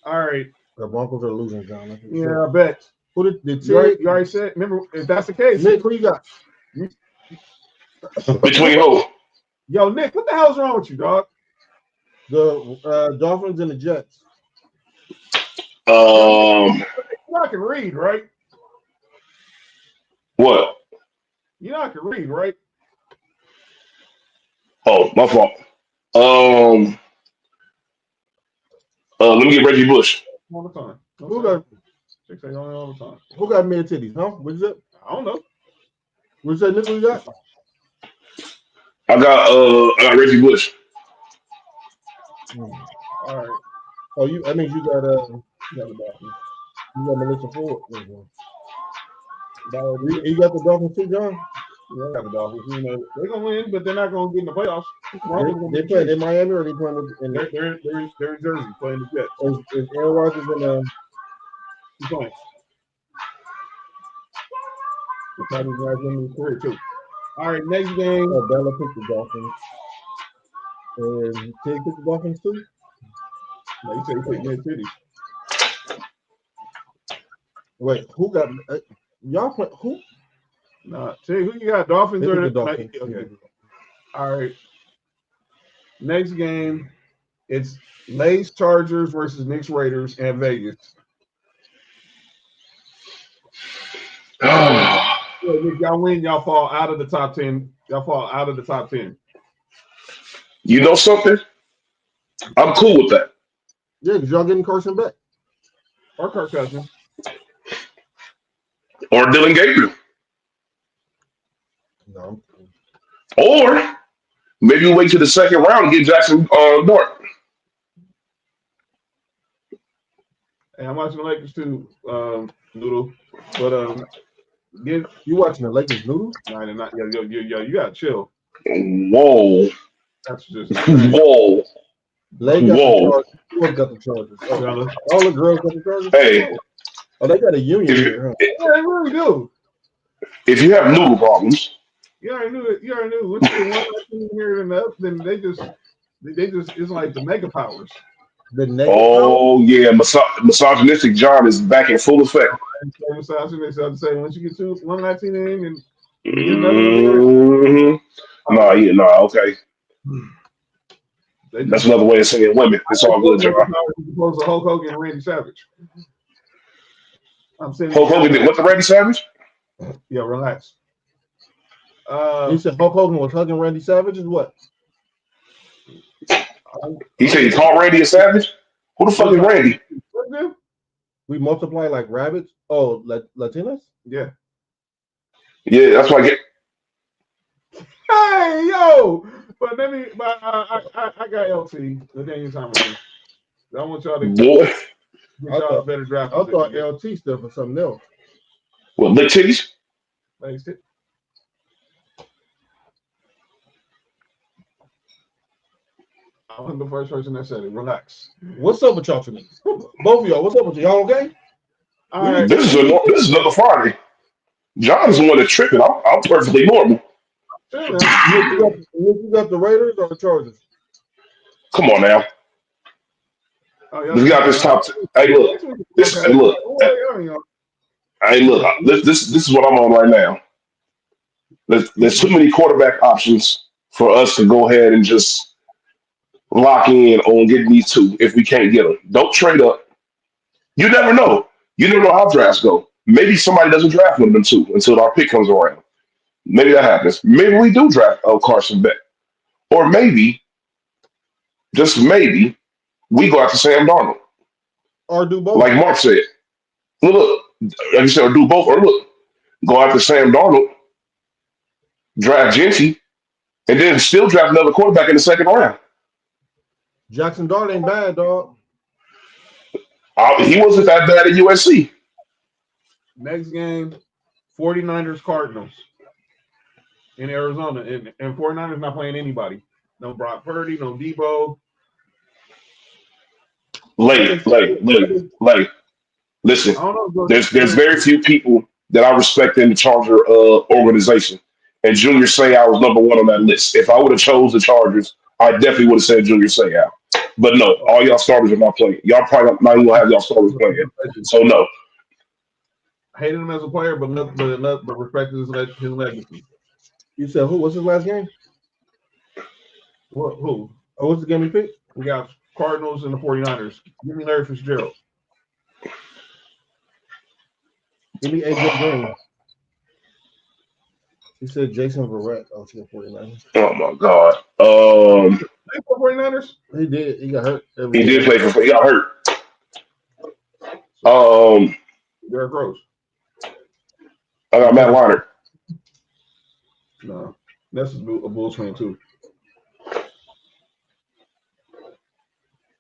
All right. The Broncos are losing, John. Yeah, I bet. Who did you already said? Remember, if that's the case, Nick, who you got? Between who? Yo, Nick, what the hell's wrong with you, dog? The Dolphins and the Jets. You're not can read, right? What? You're not can read, right? Oh, my fault. Let me get Reggie Bush. All the time. Who got? Chicks say all the time. Who got mid titties? Huh? What's it? I don't know. What's that? Nick, who you got? I got Reggie Bush. All right. Oh, I mean, you got the Dolphins. You got Melissa Ford. You got the Dolphins too, John? Yeah, I got the Dolphins. You know, they're gonna win, but they're not gonna get in the playoffs. They playing in Miami or they playing in they're in Jersey playing the Jets. Is Aaron Rodgers in He's playing. The Cowboys guys in his career too. All right, next game. Bella picked the Dolphins. And Tig picked the Dolphins too? No, you said he picked Man City. Wait, who got y'all play who? Nah, Tig, who you got? Dolphins or the Dolphins? Okay. All right. Next game, it's Lays Chargers versus Knicks Raiders at Vegas. If y'all win, y'all fall out of the top 10. Y'all fall out of the top 10. You know something? I'm cool with that. Yeah, because y'all getting Carson back. Or Kirk Cousins. Or Dylan Gabriel. No. Or maybe we wait to the second round and get Jackson Dart. Hey, I'm watching the Lakers too, Noodle. But you watching the Lakers Noodle? No, they're not. Yo, you gotta chill. Whoa. That's just whoa. Whoa. Who got the Chargers? Oh, all the girls got the Chargers? Hey. Oh, they got a union here, huh? Yeah, they really do. If you have noodle problems. You already knew it. You already knew. Once you get one team here than the other, then they just it's like the mega powers. Yeah, misogynistic John is back in full effect. Misogynistic. I say once you get one Latina in and okay. That's another way of saying women. It's all good, John. Opposed to Hulk Hogan and Randy Savage. I'm saying Hulk Hogan did what to Randy Savage? Yeah, relax. You said Hulk Hogan was hugging Randy Savage, is what? He said he called Randy a savage? Who the fuck is Randy? We multiply like rabbits? Oh, Latinas? Yeah. Yeah, that's why I get. Hey, yo! But I got LT. But then you talking about I want y'all to get y'all a better draft. I thought LT stuff for something else. What, lick titties? I wasn't the first person that said it. Relax. What's up with y'all tonight? Both of y'all, what's up with y'all? Okay? All right. This is another Friday. John's the one that's tripping. I'm perfectly normal. You got the Raiders or the Chargers? Come on now. We got this top. Hey, look. This is what I'm on right now. There's too many quarterback options for us to go ahead and just lock in on getting these two if we can't get them. Don't trade up. You never know. You never know how drafts go. Maybe somebody doesn't draft one of them two until our pick comes around. Maybe that happens. Maybe we do draft Carson Beck. Or maybe, just maybe, we go after Sam Darnold. Or do both. Like Mark said. Look, like you said, or do both. Or look, go after Sam Darnold draft Gentry, and then still draft another quarterback in the second round. Jackson Dart ain't bad, dog. He wasn't that bad at USC. Next game, 49ers Cardinals in Arizona. And 49ers not playing anybody. No Brock Purdy, no Debo. Late. Listen, I don't know. there's very few people that I respect in the Charger organization. And Junior Seau was number one on that list. If I would have chose the Chargers, I definitely would have said Junior Seau. But no, all y'all starters are not playing. Y'all probably not even gonna have y'all starters playing. So no. Hated him as a player, but respected his legacy. You said who? What's his last game? Who? Oh, what's the game he picked? We got Cardinals and the 49ers. Give me Larry Fitzgerald. Give me AJ Green. He said Jason Verrett. Oh, she got 49ers. Oh my God. 49ers? He did. He got hurt. He did play for. He got hurt. Derrick Rose. I got Matt Leinart. No, that's a Bulls fan too.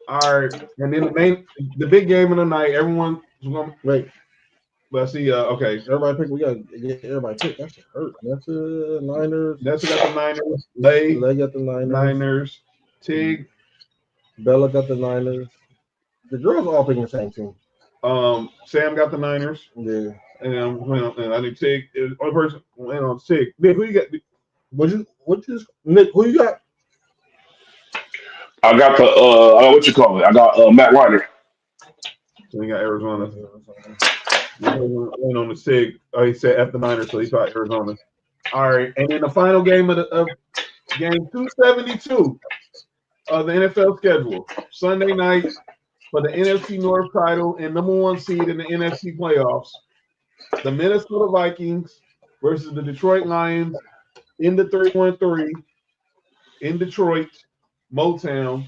All right, and then the big game of the night. Everyone's going to wait. Let's see. Okay, everybody pick. We got to get everybody pick. That's hurt. That's the Niners. That's got the Niners. Lay got the Niners. Niners. Tig. Bella got the Niners. The girls all picking the same team. Sam got the Niners. Yeah. And I think Tig is only person. Tig. Nick, who you got? Nick? Who you got? I got the what you call it? I got Matt Leinart. So we got Arizona. Went on the Sig. He said F the Niners, so he thought Arizona. All right, and then the final game of game 272 of the NFL schedule, Sunday night for the NFC North title and number one seed in the NFC playoffs. The Minnesota Vikings versus the Detroit Lions in the 3-1-3 in Detroit, Motown.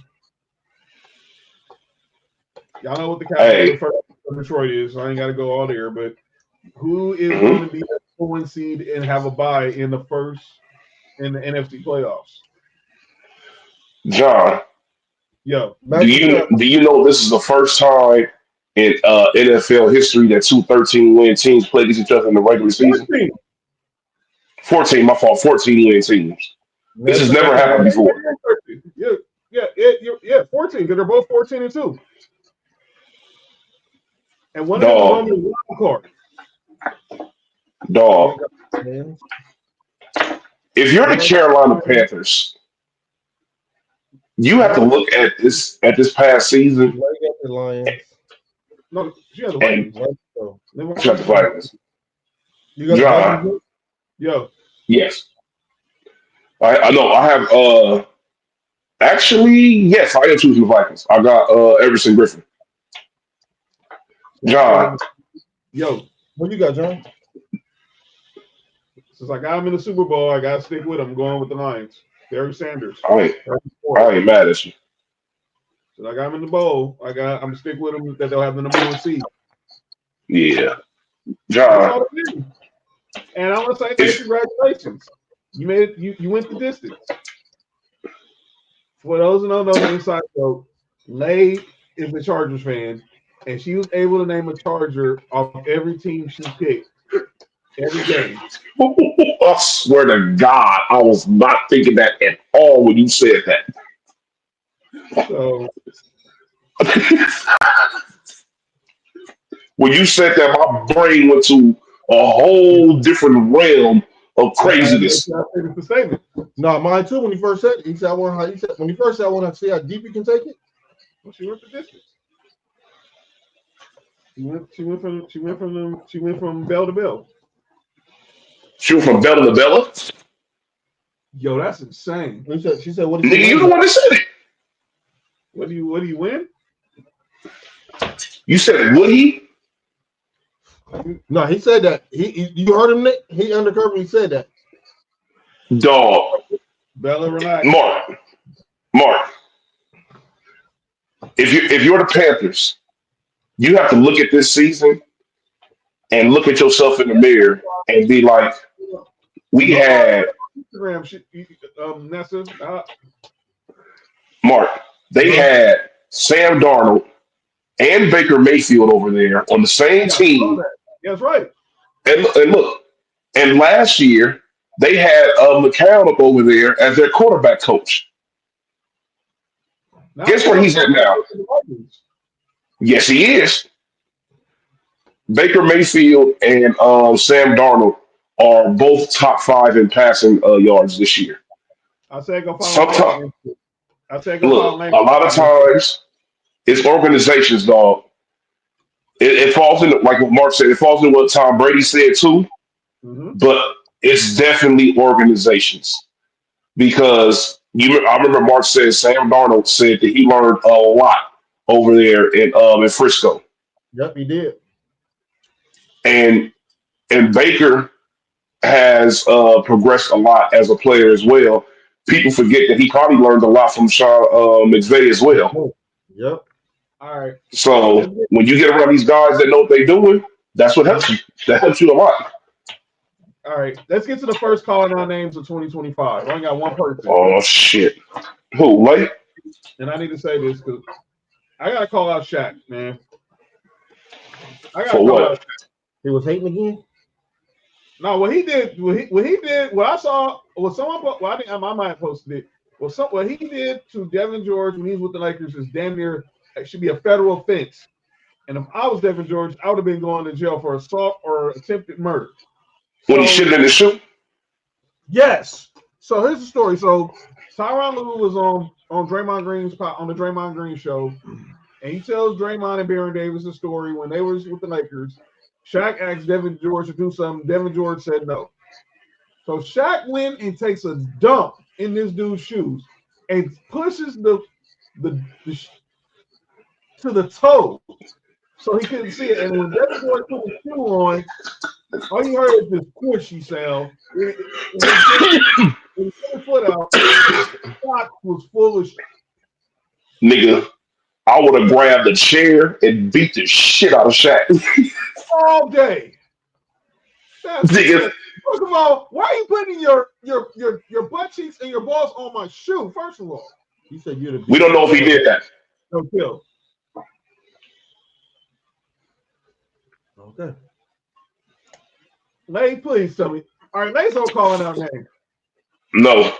Y'all know what the capital of Detroit is, so I ain't got to go all there. But who is going to be the one seed and have a bye in the NFC playoffs? John. Yo, do you know this is the first time in NFL history that two 13-win teams play against each other in the regular season? 14, my fault. 14-win teams. This has never happened before. Yeah, 14 because they're both 14-2. And one of them is on the wild card. Dog. If you're the Carolina Panthers, you have to look at this past season. The Lions. No, she has the Vikings. She has the Vikings. You got John. the Yo. Yes. I know. I have actually, yes, I am choosing the Vikings. I got Everson Griffin. John. Yo. What you got, John? Since I got him in the Super Bowl, I gotta stick with him. I'm going with the Lions. Barry Sanders. I ain't mad at you. Since I got him in the bowl, I'm sticking with him that they'll have the number one seed. Yeah. John. And I want to say congratulations. You made it, you went the distance. For those who don't know the inside joke, Lay is a Chargers fan, and she was able to name a Charger off every team she picked. Every game. I swear to God, I was not thinking that at all when you said that. So when you said that, my brain went to a whole different realm of craziness. No, mine too. When he first said it, he said, when he first said, I want to see how deep you can take it. Well, she went the distance. She went from bell to bell. She went from Bella to Bella? Yo, that's insane. She said, what did you you the one that said it. What do you win? You said, would he? No, he said that. You heard him, Nick? He undercover, he said that. Dog. Bella, relax. Mark. If you're the Panthers, you have to look at this season and look at yourself in the mirror and be like, we had Instagram, Nessa. Mark, they had Sam Darnold and Baker Mayfield over there on the same Yeah, I saw team. that. Yeah, that's right. And look, and last year they had McCown up over there as their quarterback coach. Now Guess where he's at now? Yes, he is. Baker Mayfield and Sam Darnold are both top 5 in passing yards this year. I said go follow Sometimes, Lane. I said go follow look, Lane. a lot of times it's organizations, dog. It falls into, like what Mark said, it falls into what Tom Brady said too, Mm-hmm. but it's definitely organizations. Because I remember Mark said Sam Darnold said that he learned a lot over there in Frisco. Yep, he did. And Baker has progressed a lot as a player as well. People forget that he probably learned a lot from Sean McVay as well. Yep. All right. So when you get around these guys that know what they're doing, that's what helps you. That helps you a lot. All right. Let's get to the first calling out names of 2025. I only got one person. Oh shit! Who? Late? And I need to say this because I gotta call out Shaq, man. I gotta For call what? out Shaq. He was hating again. No, what he did, what I saw, was someone, well, I think I might have posted it. Well, what he did to Devin George when he was with the Lakers is damn near, it should be a federal offense. And if I was Devin George, I would have been going to jail for assault or attempted murder. When he shit in the shoe? Yes. So here's the story. So Tyronn Lue was on Draymond Green's on the Draymond Green show, and he tells Draymond and Baron Davis a story when they were with the Lakers. Shaq asked Devin George to do something. Devin George said no. So Shaq went and takes a dump in this dude's shoes and pushes the to the toe so he couldn't see it. And when Devin George put his shoe on, all you heard is this squishy sound. When he put his foot out, the sock was full of shit. Nigga, I would have grabbed a chair and beat the shit out of Shaq. All day. Nigga. First of all, why are you putting your butt cheeks and your balls on my shoe? First of all, He said you'd have. We don't know if he did that. no kill. Okay. Lay, please tell me. All right, Lay's not calling out names. No.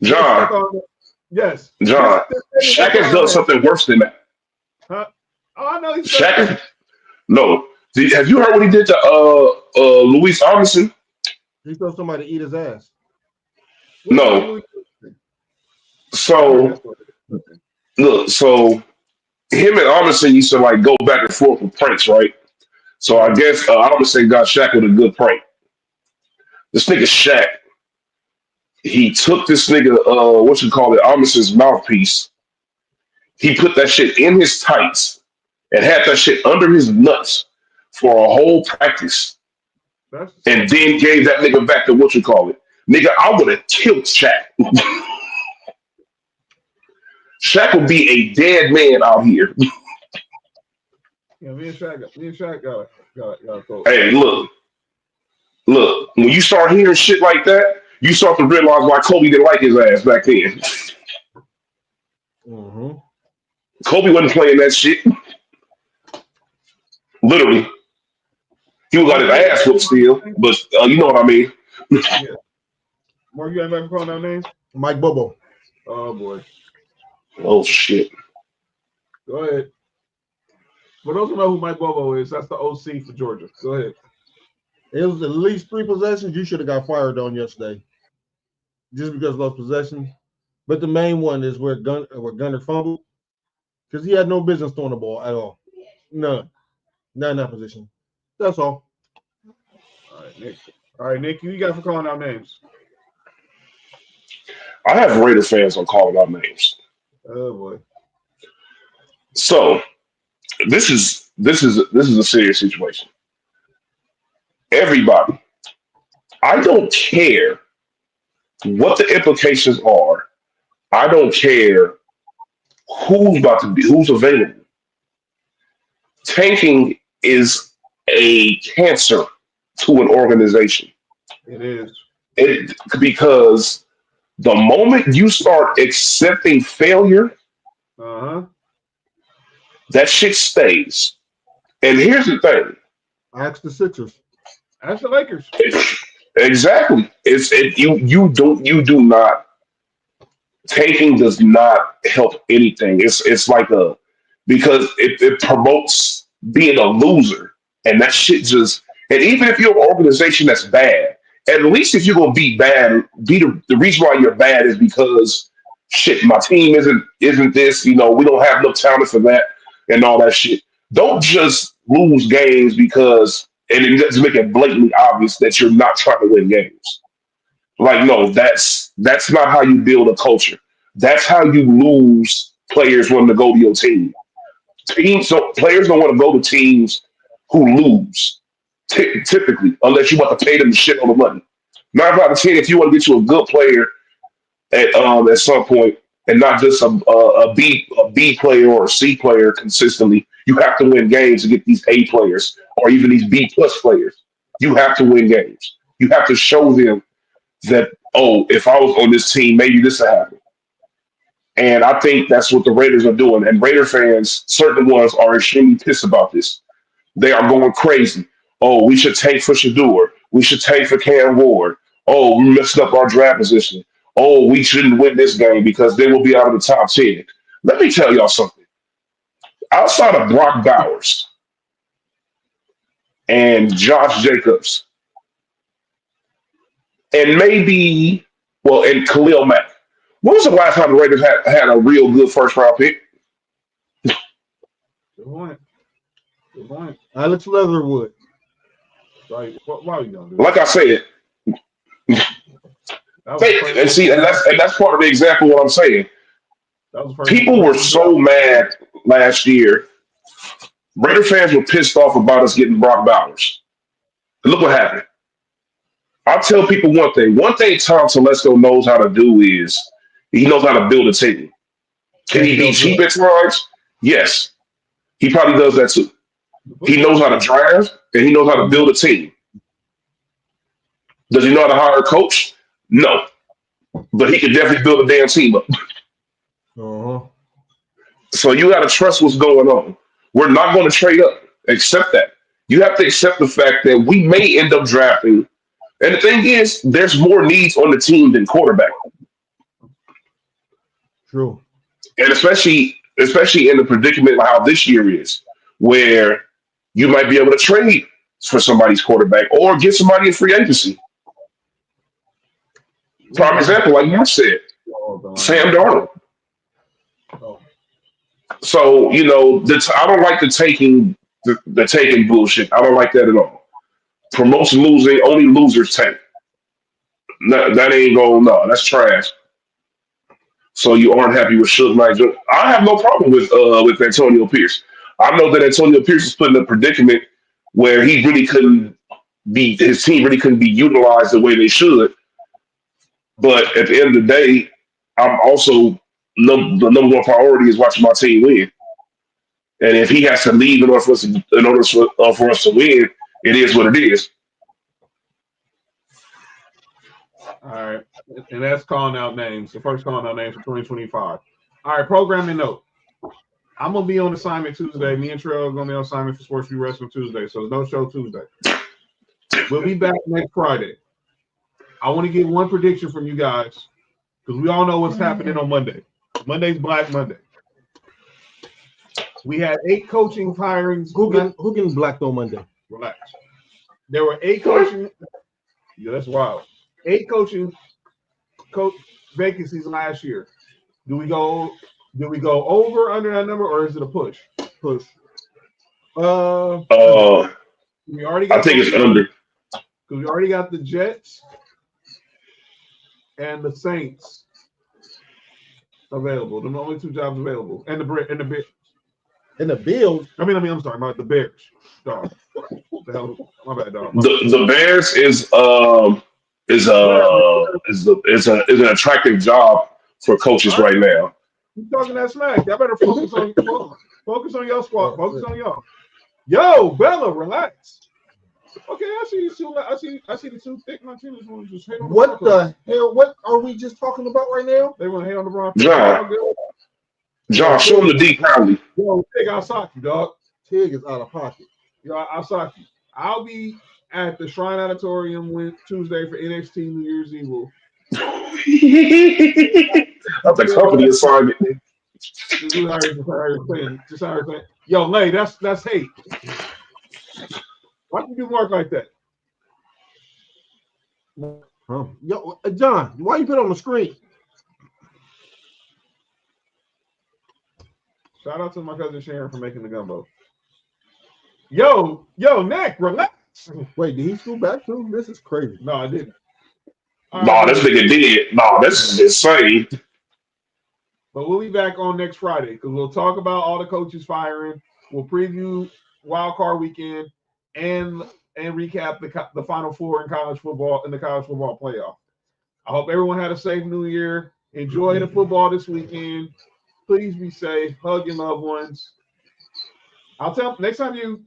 John. Yes. John. Shaq has done something worse than that. Huh? Oh, I know he's Shaq. No. Have you heard what he did to Luis Armisen? He told somebody to eat his ass. No. So look, so him and Armisen used to like go back and forth with pranks, right? So I guess Armisen got Shaq with a good prank. This nigga Shaq, he took this nigga, Armisen's mouthpiece. He put that shit in his tights and had that shit under his nuts for a whole practice. And then gave that nigga back to Nigga, I would have killed Shaq. Shaq would be a dead man out here. Yeah, me and Shaq got it. Hey, look. When you start hearing shit like that, you start to realize why Kobe didn't like his ass back then. Mm-hmm. Kobe wasn't playing that shit. Literally. He was got his ass whooped still, but you know what I mean. Yeah. Mark, you ain't ever calling out names? Mike Bobo. Oh, boy. Oh, shit. Go ahead. For those who know who Mike Bobo is, that's the OC for Georgia. Go ahead. It was at least 3 possessions you should have got fired on yesterday, just because of those possessions. But the main one is where Gunner fumbled, because he had no business throwing the ball at all. None. Not in that position. That's all. All right, Nick, you got for calling out names. I have Raider fans on calling out names. Oh boy. So this is a serious situation. Everybody, I don't care what the implications are. I don't care who's available. Tanking is a cancer to an organization. It is. Because the moment you start accepting failure, Uh-huh. that shit stays. And here's the thing. Ask the Sixers. That's the Lakers. Exactly. You do not taking does not help anything. It's like a because it promotes being a loser, and that shit just and even if you're an organization that's bad, at least if you're gonna be bad, be the reason why you're bad is because shit, my team isn't this, we don't have no talent for that and all that shit. Don't just lose games because and then just make it blatantly obvious that you're not trying to win games. Like, no, that's not how you build a culture. That's how you lose players wanting to go to your team. Players don't want to go to teams who lose. Typically, unless you want to pay them shit on the money. 9 out of 10, if you want to get you a good player at some point, and not just a B player or a C player consistently, you have to win games to get these A players or even these B plus players. You have to win games. You have to show them that, oh, if I was on this team, maybe this would happen. And I think that's what the Raiders are doing. And Raider fans, certain ones, are extremely pissed about this. They are going crazy. Oh, we should take for Shador. We should take for Cam Ward. Oh, we messed up our draft position. Oh, we shouldn't win this game because they will be out of the top 10. Let me tell y'all something. Outside of Brock Bowers and Josh Jacobs, and maybe, and Khalil Mack. When was the last time the Raiders had a real good first round pick? Good point. Good point. Alex Leatherwood. Right. Why are you gonna do Like I said, and that's part of the example of what I'm saying. People were so mad last year. Raider fans were pissed off about us getting Brock Bowers. And look what happened. I'll tell people one thing. One thing Tom Telesco knows how to do is he knows how to build a team. Can he be cheap at times? Yes. He probably does that too. He knows how to draft and he knows how to build a team. Does he know how to hire a coach? No. But he can definitely build a damn team up. Uh-huh. So you got to trust what's going on. We're not going to trade up. Accept that. You have to accept the fact that we may end up drafting. And the thing is, there's more needs on the team than quarterback. True. And especially in the predicament like how this year is, where you might be able to trade for somebody's quarterback or get somebody in free agency. Prime example, like you said, Sam Darnold. So, I don't like the taking bullshit. I don't like that at all. Promotion losing, only losers take. No, that ain't going, no, that's trash. So you aren't happy with Suge Knight. I have no problem with Antonio Pierce. I know that Antonio Pierce is put in a predicament where his team really couldn't be utilized the way they should. But at the end of the day, I'm also the number one priority is watching my team win. And if he has to leave in order for us to win, it is what it is. All right. And that's calling out names. The first calling out names for 2025. All right, programming note. I'm going to be on assignment Tuesday. Me and Trell are going to be on assignment for Sports4U Wrestling Tuesday. So there's no show Tuesday. We'll be back next Friday. I want to get one prediction from you guys because we all know what's happening on Monday. Monday's Black Monday. We had 8 coaching hirings. Who getting blacked on Monday? Relax. There were 8 coaching. Yeah, that's wild. 8 coach vacancies last year. Do we go over under that number or is it a push? Push. We already I think it's under. Because we already got the Jets and the Saints available. The only 2 jobs available. And the Bills. I'm sorry about the Bears. Dog. The hell, my bad, dog. The Bears is an attractive job for coaches right now. You talking that smack? Y'all better focus on your squad. Focus on your squad. Focus on y'all. Yo, Bella, relax. Okay, I see these two. I see the two thick Martinez ones just hate on the What Broncos. the hell? What are we just talking about right now? They want to hate on the Broncos. John, show him the D kindly. Yo, Tig, I'll sock you, dog. Tig is out of pocket. Yo, I'll sock you. I'll be at the Shrine Auditorium Tuesday for NXT New Year's Evil. That's a company assignment. Just yo, Lay, that's hate. Why you do Mark like that? Huh? Yo, John, why you put it on the screen? Shout out to my cousin Sharon for making the gumbo. Yo, Nick, relax. Wait, did he school back too? This is crazy. No, I didn't. Nah, this nigga did. Nah, this is insane. But we'll be back on next Friday because we'll talk about all the coaches firing. We'll preview Wild Card Weekend and recap the Final Four in college football in the college football playoff. I hope everyone had a safe New Year. Enjoy the football this weekend. Please be safe. Hug your loved ones. I'll tell next time you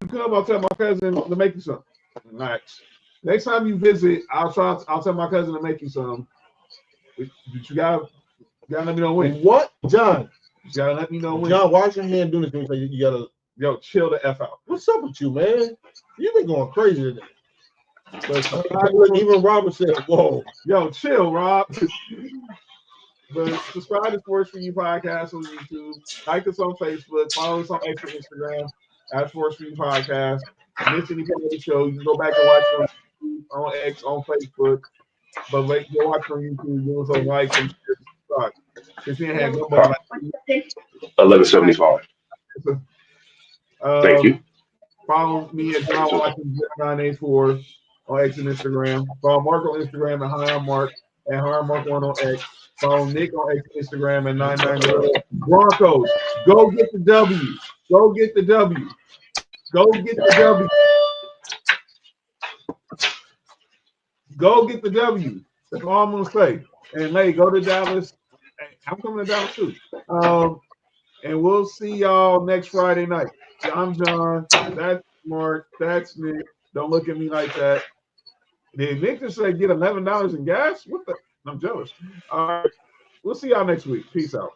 come. I'll tell my cousin to make you some. Relax. Next time you visit, I'll tell my cousin to make you some. But you gotta let me know when. What, John? You gotta let me know when. John, why is your hand doing this? You gotta. Yo, chill the F out. What's up with you, man? You've been going crazy today. But even Robert said, "Whoa, yo, chill, Rob." But subscribe to Sports4U podcast on YouTube. Like us on Facebook. Follow us on X and Instagram at Sports4U podcast. Miss any part of the show, you can go back and watch it on X, on Facebook. But go watch it on YouTube. Give us a like and subscribe. Christine had good 1175. Thank you. Follow me at John Watkins 984 on X and Instagram. Follow Mark on Instagram at HighMark and HighMark1 on X. Follow Nick on X Instagram at 990. Broncos, go get the W. Go get the W. Go get the W. Go get the W. That's all I'm gonna say. And Lay, go to Dallas. I'm coming to Dallas too. And we'll see y'all next Friday night. I'm John. That's Mark. That's Nick. Don't look at me like that. Did Nick just say get $11 in gas? What the? I'm jealous. All right. We'll see y'all next week. Peace out.